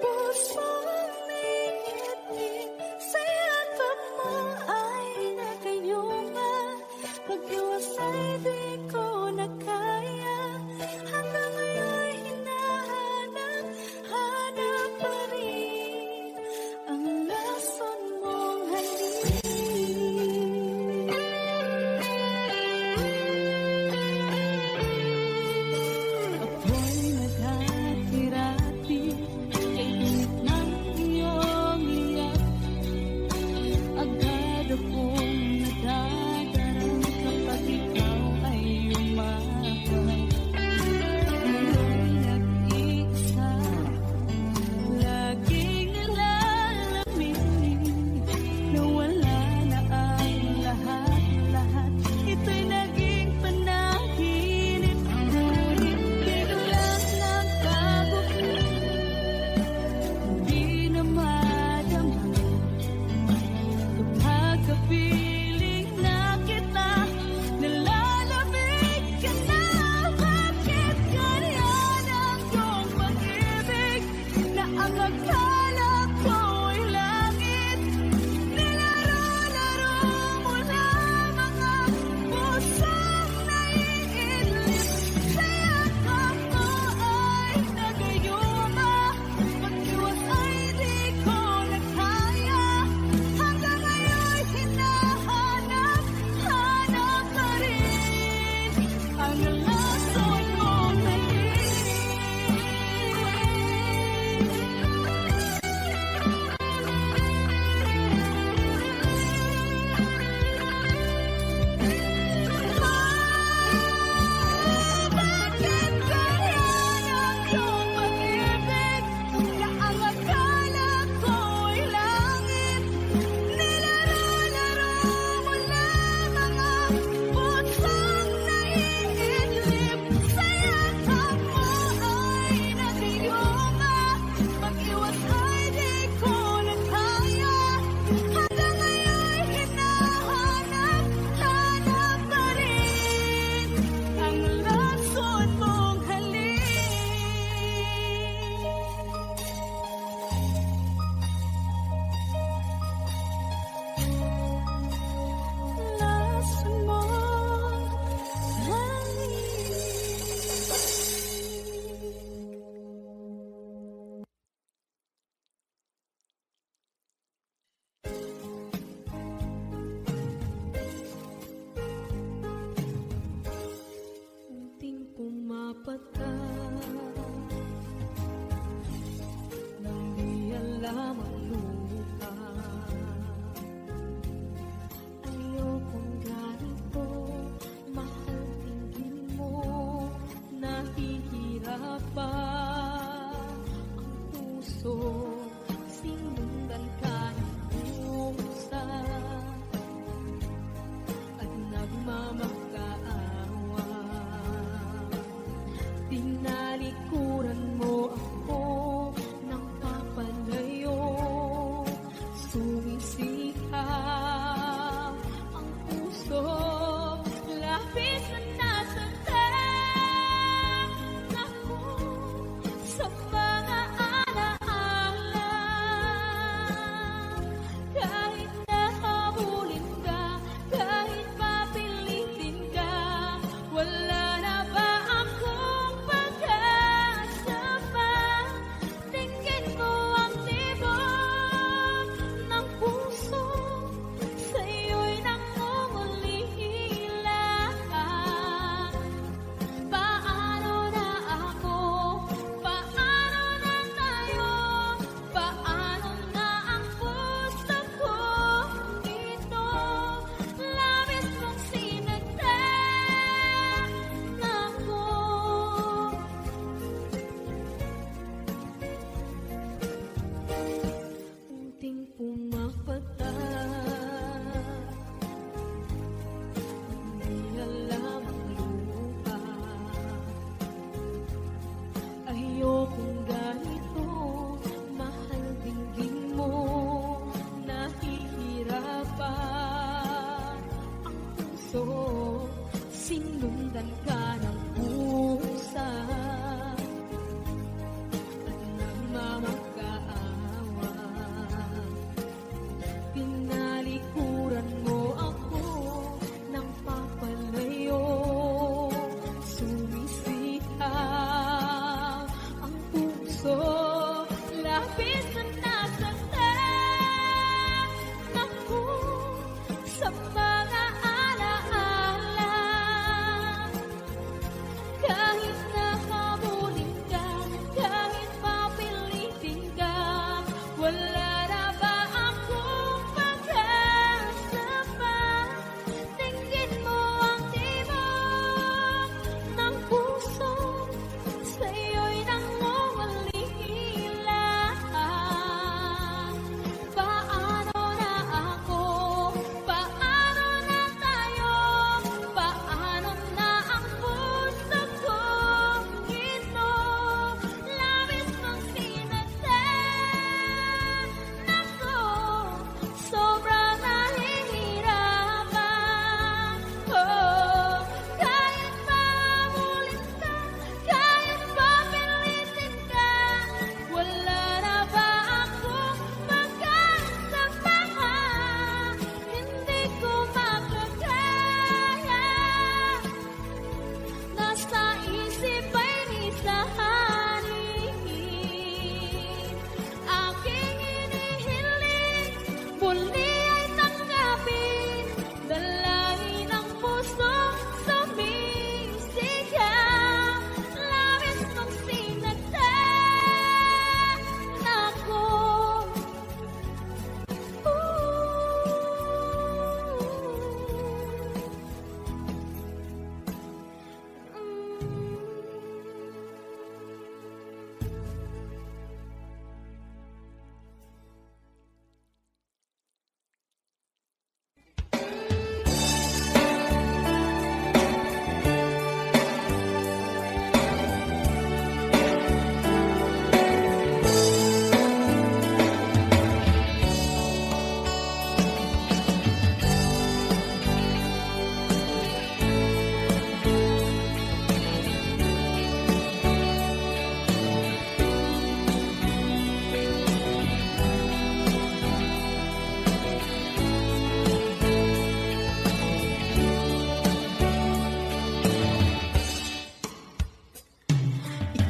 Speaker 5: pusong may ngiti.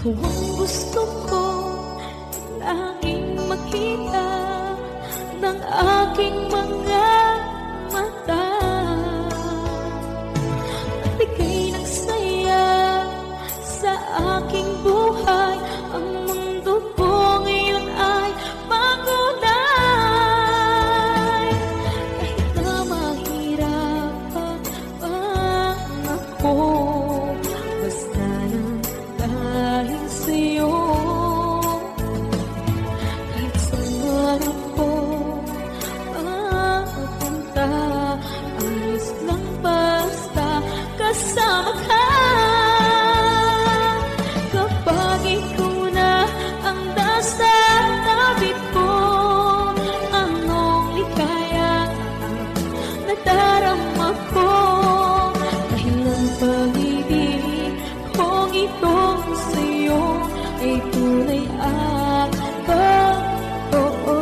Speaker 2: Ikaw ang gusto ko laging makita ng aking mga mata. At ika'y nagsaya sa aking buhay. Ang mundo ko ngayon ay makulay. Kahit na mahirapan ako, basta lang dahil sa'yo. Kahit saan ako mapunta, ayos lang basta kasama ka. Kapag ikaw na ang nasa tabi ko, anong likaya nadarama ko. Dahil ang pag-ibig kong itong sa'yo ay tunay at totoo.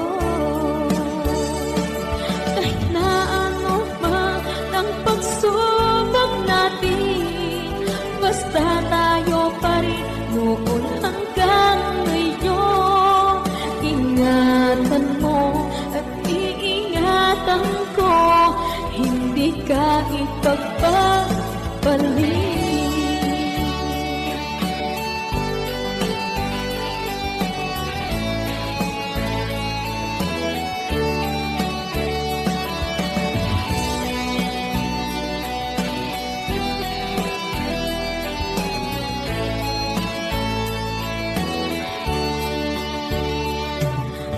Speaker 2: Kahit na ano man ang pagsubok natin, basta tayo pa rin noon hanggang ngayon. Ingatan mo at iingatan ko, hindi ka ipagpapalit.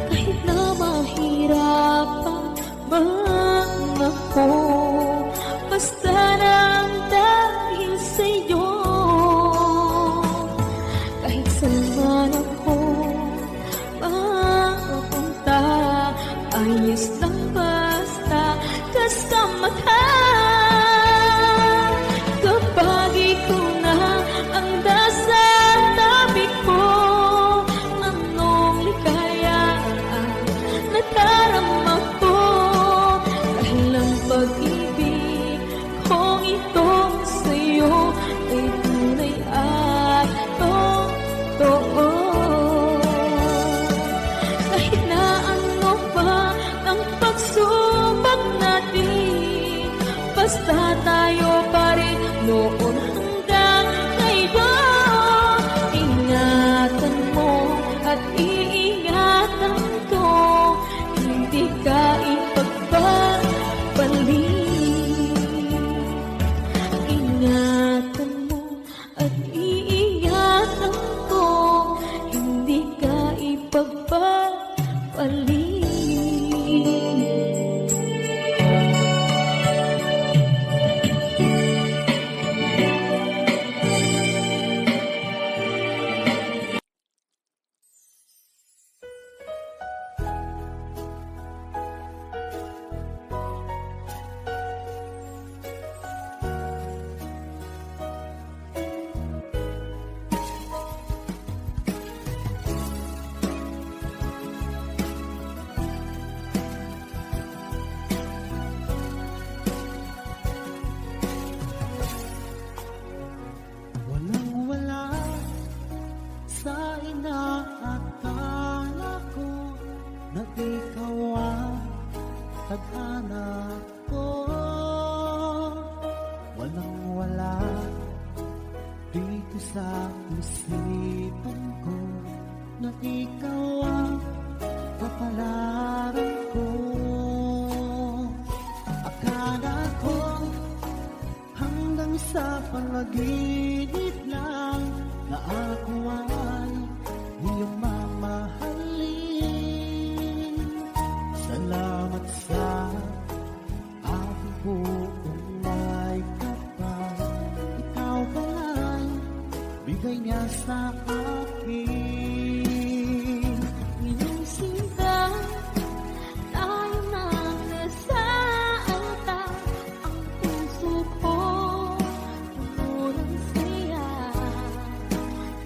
Speaker 2: Kahit na mahirapan man ako, basta lang dahil sa'yo. Kahit saan man ako mapunta, ayos lang basta kasama ka. Kapag ikaw na ang nasa tabi ko, anong likaya nadarama ko. Dahil ang pag-ibig kong itong sa'yo ay tunay at totoo. Kahit na ano pa ang pagsubok natin, basta tayo pa rin noon hanggang ngayon. Ingatan mo at iingatan ko, hindi ka ipagpapalit. Ingatan mo at iingatan ko, hindi ka ipagpapalit.
Speaker 1: Walang-wala sa inaakala ko na ikaw ang tadhana ko. Walang-wala dito sa isipan ko na ikaw ang kapalaran ko. Akala ko hanggang sa panaginip lang na ako ay iyong mamahalin. Salamat sa aking buong may kapal. Ikaw pala'y bigay niya sa akin.
Speaker 2: Inyong sinta, tayo nang nasaanta. Ang puso ko puno ng saya.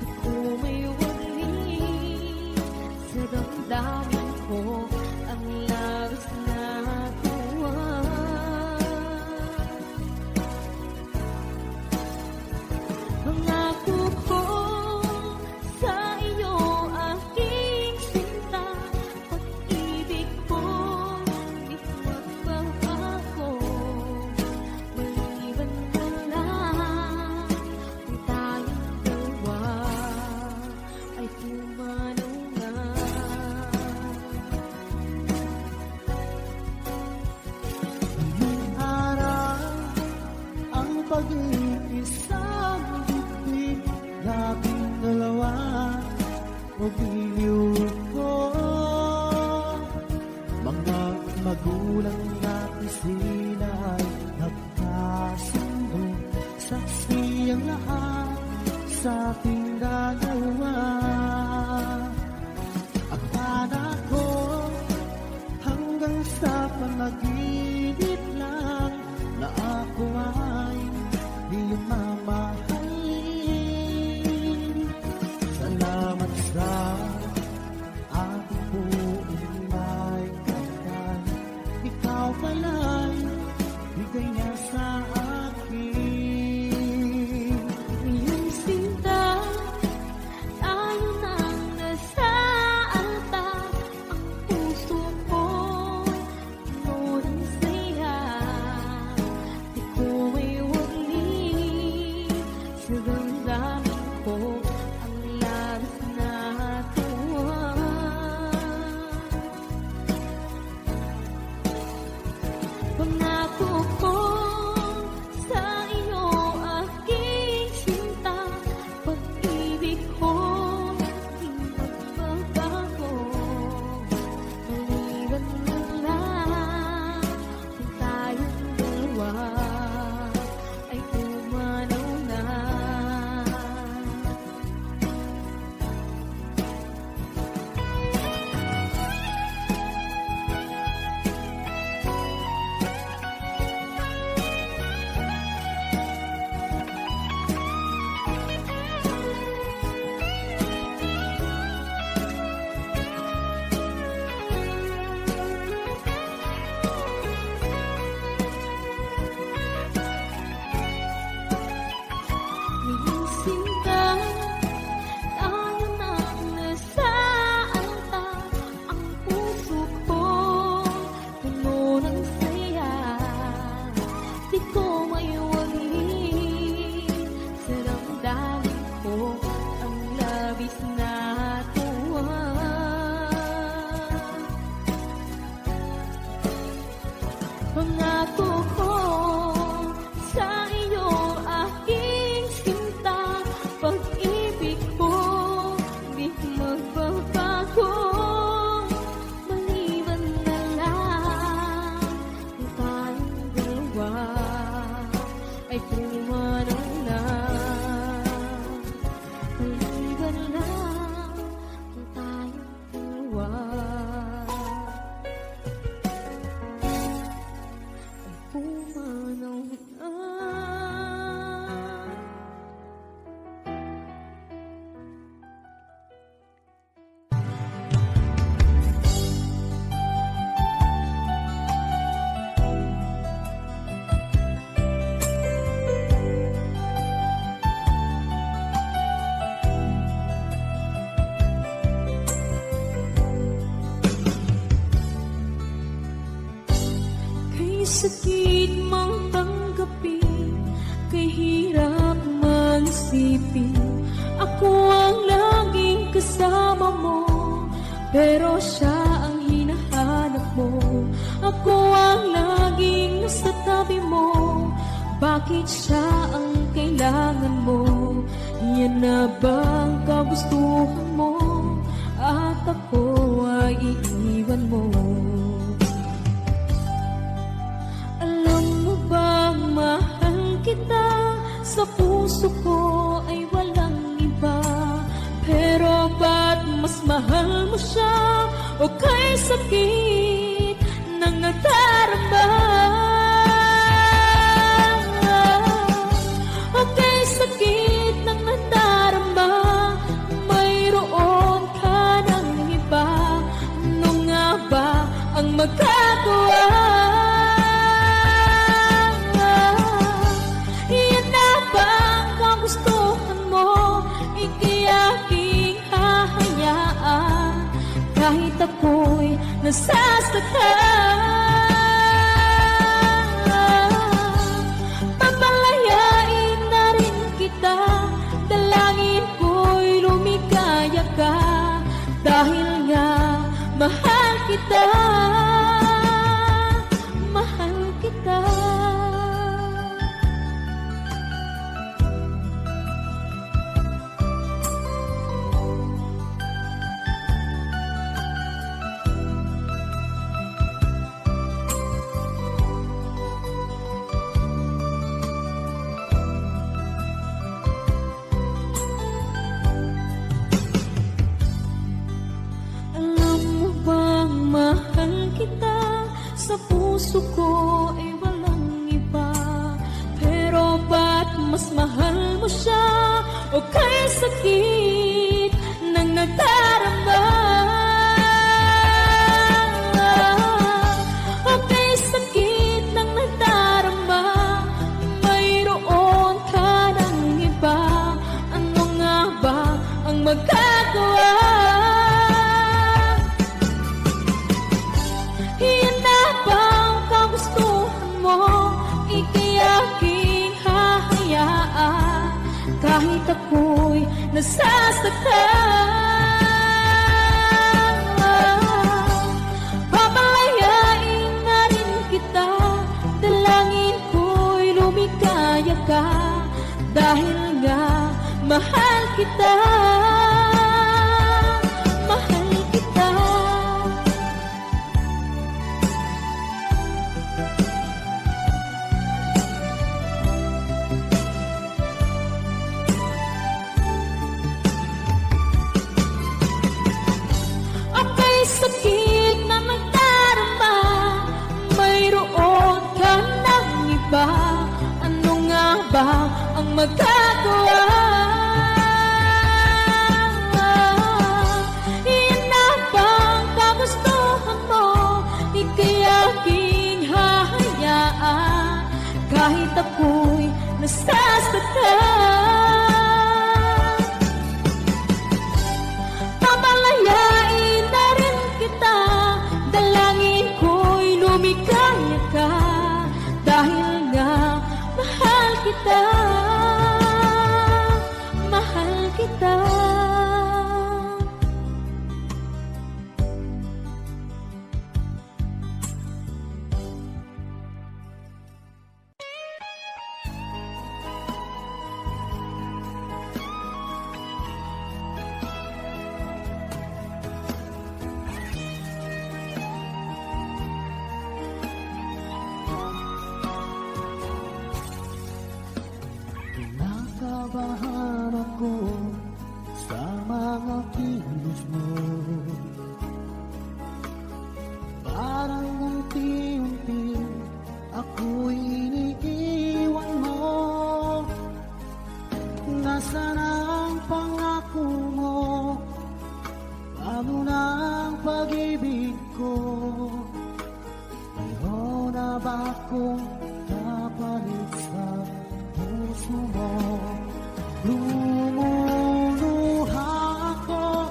Speaker 2: Ito may wali sa damdamin ko, ang labis na tuwa. Pangako ko
Speaker 1: o biniw ko. Mga magulang natin sila ay nagkasundo, saksi ang lahat sa ating dalawa. Akala ko hanggang sa panaginip lang na ako ay iyong mamahalin. Salamat sa ating buong may kapal, ikaw pala'y bigay niya sa akin.
Speaker 2: Iyong sinta, tayo nang nasa altar. Ang puso ko, puno ng saya. Di ko may wali sa damdamin ko ang labis na tuwa. Pangako ko sa iyo, aking sinta, pag-ibig ko di magbabago. Maliban na lang kung tayong dalawa ay pumanaw na. Iyong sinta, tayo nang nasa altar. Ang puso ko, puno ng saya. Di ko maiwalay sa damdamin ko ang labis na tuwa. Pangako ko sa iyo, aking sinta, pag-ibig ko di magbabago. Maliban na lang kung tayong dalawa ay pumanaw na. Maliban na lang kung tayong dalawa pumanaw na. Kay sakit mang tanggapin, kay hirap man isipin, ako ang laging kasama mo, pero siya ang hinahanap mo. Ako ang laging nasa tabi mo, bakit siya ang kailangan mo? Yan na bang kagustuhan mo, at ako ay iiwan mo? Alam mo bang mahal kita, sa puso ko ay walang iba. Pero ba't mas mahal mo siya, o kay sakit ng nadarama? O kay sakit ng nadarama, mayroon ka ng iba. Ano nga ba ang magagawa? Yan na ba ang kagustuhan mo? Ika'y aking hahayaan, kahit ako'y nasasaktan. Papalayain na rin kita, dalangin ko'y lumigaya ka, dahil nga mahal kita, mahal kita. kay sakit ng nadarama. O kay sakit ng nadarama, mayroon ka ng iba. Ano nga ba ang magagawa? Yan na ba ang kagustuhan mo? Ika'y aking hahayaan kahit ako'y nasasaktan. Papalayain na rin kita, dalangin ko'y lumikaya ka, dahil nga mahal kita. Mahal kita. Aka'y sakit na nagdarama, mayroon ka ng iba. Ano nga ba ang magagawa? Yan na ba ang kagustuhan mo? Ika'y aking hahayaan kahit ako'y nasasaktan. Pamalayain na rin kita, dalangin ko'y lumikaya ka, dahil nga mahal kita. Mahal kita.
Speaker 1: Kinakabahan ako sa mga kilos mo. Parang unti-unti ako'y iniiwan mo. Nasaan ang pangako mo? Paano na ang pag-ibig ko? Mayroon na ba akong kapalit sa puso mo? Lumuluha ako,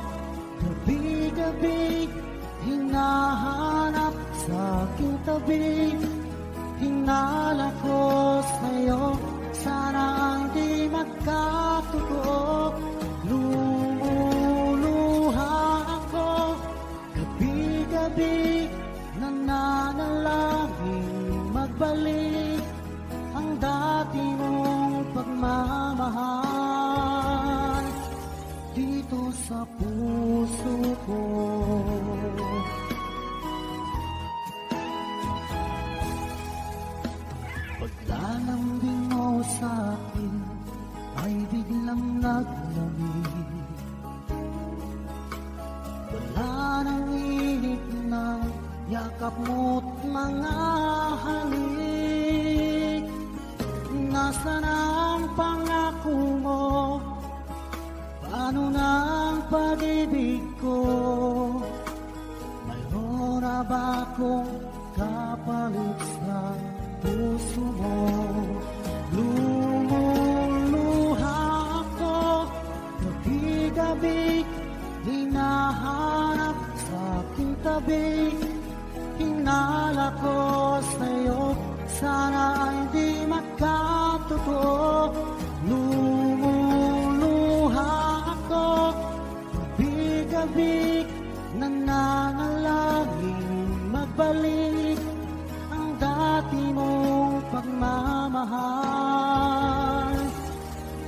Speaker 1: gabi-gabi, hinahanap sa aking tabi. Hinala ko sa'yo, sana hindi magkatotoo. Lumuluha ako, gabi-gabi, nananalangin magbalik ang dati mong pagmamahal dito sa puso ko. Paglalambing mo sa'kin ay biglang naglamig. Wala nang init na yakap mo't mga halik. Nasaan ang pangako mo? Paano na ang pag-ibig ko? Mayroon na ba akong kapalit sa puso mo? Lumuluha ako, gabi-gabi, hinahanap sa aking tabi. Hinala ko sa'yo, sana hindi magkatotoo. Lumuluha ako, gabi-gabi, nananalangin magbalik ang dati mong pagmamahal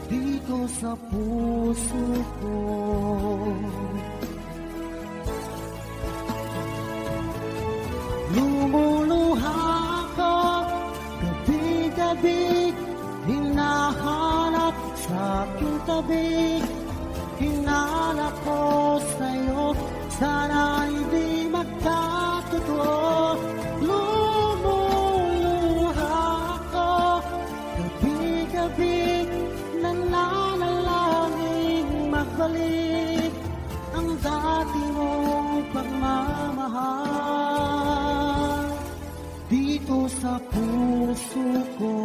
Speaker 1: dito sa puso ko. Lumuluha ako, gabi-gabi, hinahanap sa aking tabi. Hinala ko sa'yo, sana hindi magkatotoo. Lumuluha ako, gabi-gabi, nananalangin ibalik ang dati mong pagmamahal dito sa puso ko.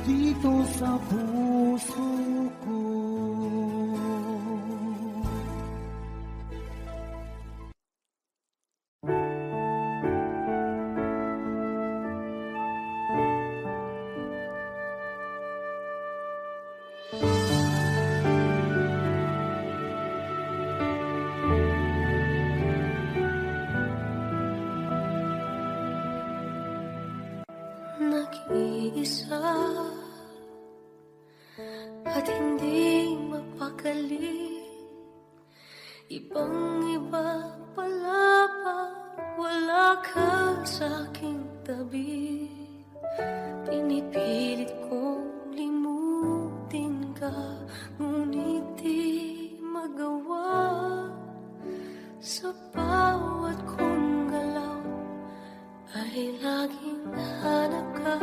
Speaker 1: Dito sa puso ko.
Speaker 5: Nag-iisa at hindi mapakali, ibang-iba pala pag wala ka sa aking tabi. Pinipilit kong limutin ka, ngunit di magawa. Sa bawat kong galaw ay laging hanap ka.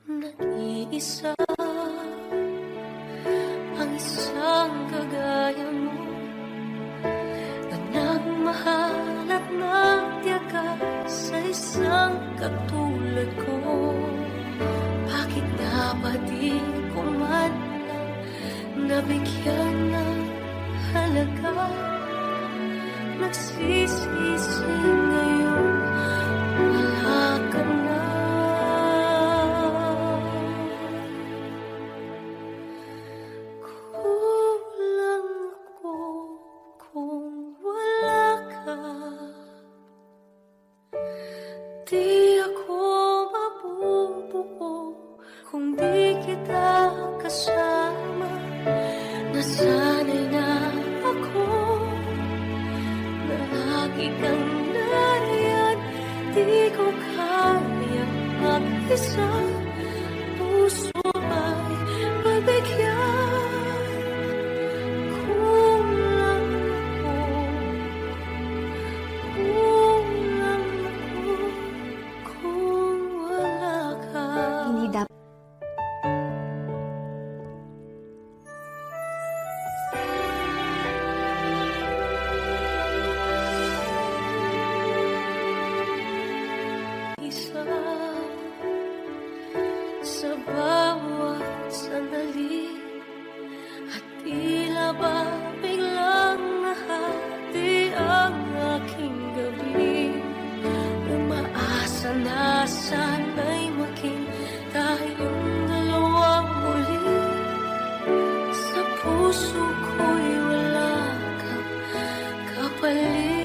Speaker 5: Nag-iisa ang isang kagaya mo na nagmahal at nagtiyaga sa isang katulad ko. Bakit nga ba di ko man lang nabigyan ng halaga? Nagsisisi ngayon wala ka na. Kulang ako kung wala ka. Di ako mabubuo kung di kita kasama. Nasanay na ako na lagi kang nariyan. Di ko kayang mag-isa. Puso ay pagbigyan. Kulang ako kung wala ka.
Speaker 6: Hindi dapat.
Speaker 5: Isa sa bawat sandali at tila ba biglang nahati ang aking gabi. Umaasa na sana'y maging tayong dalawang muli. Sa puso ko'y wala kang kapalit.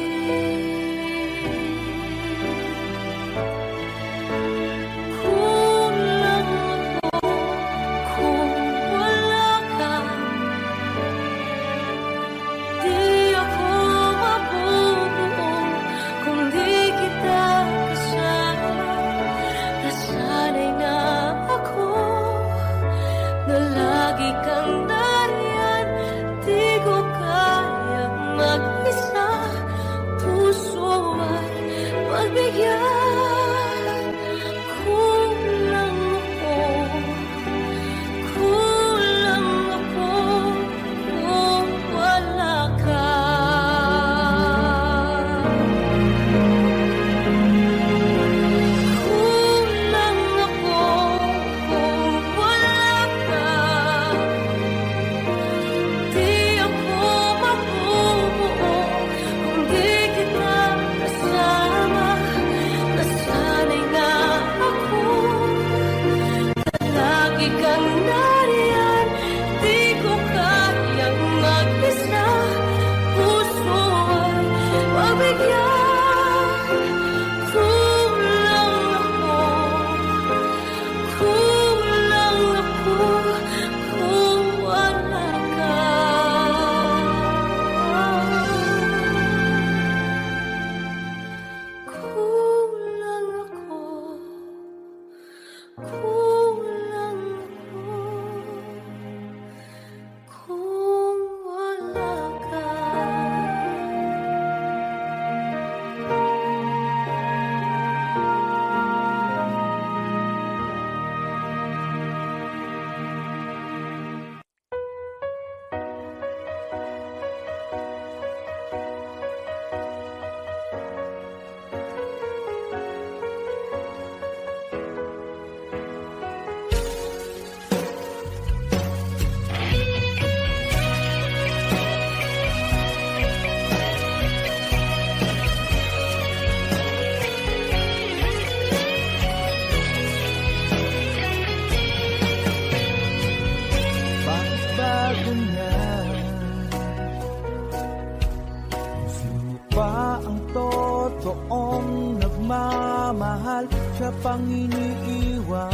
Speaker 4: ang totoong nagmamahal, siya pang iniiwan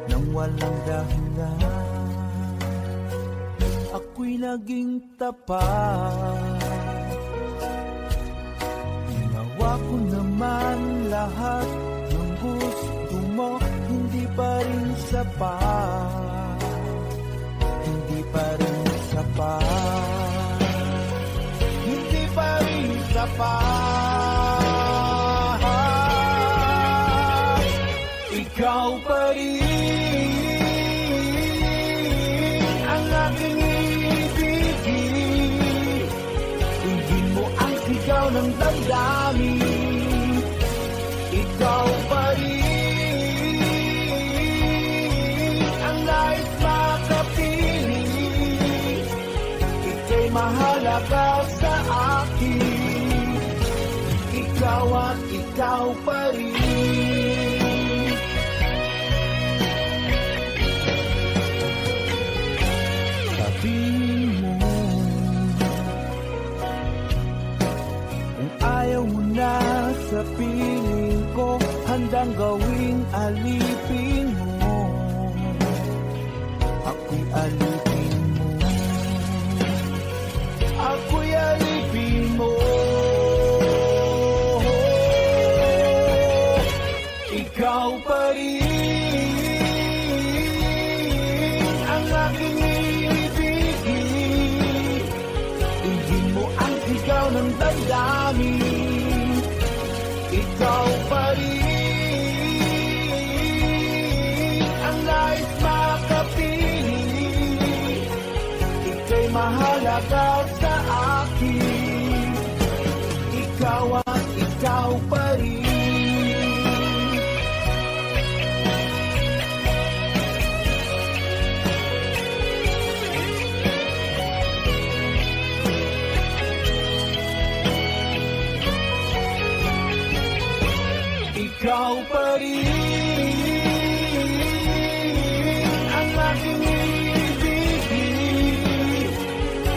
Speaker 4: nang walang dahilan. Ako'y naging tapat, ginawa ko naman lahat ng gusto mo, hindi pa rin sapat, hindi pa rin sapat, hindi pa rin sapat. Ikaw pa rin ang aking ibigin, tingin mo ang sigaw ng damdamin. Ikaw pa rin ang nais makapiling, ika'y mahalaga sa akin. Ikaw at ikaw pa rin. Sabihin mo kung ayaw mo na sa piling ko, handang gawing alipin mo. Ako'y alipin mo, ako'y alipin mo. Ikaw pa rin ang aking ibigin, tingin mo ang sigaw ng damdamin. Ikaw pa rin ang nais makapiling, ika'y mahalaga sa akin. Ikaw at ikaw pa rin. Ikaw pa rin ang aking ibigin,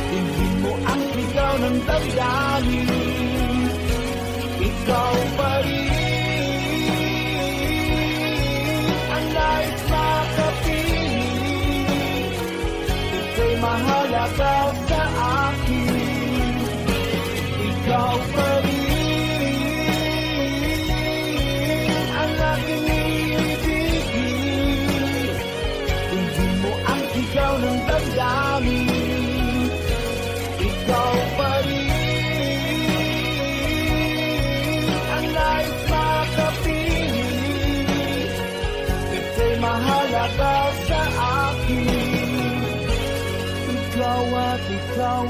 Speaker 4: tingin mo ang sigaw ng damdamin. Ikaw pa rin ang nais makapiling, ika'y mahalaga sa akin. Ikaw pa rin ang aking ibigin, tingin mo ang sigaw ng damdamin. Ikaw pa rin ang nais makapiling, ika'y mahalaga sa akin. Ikaw at ikaw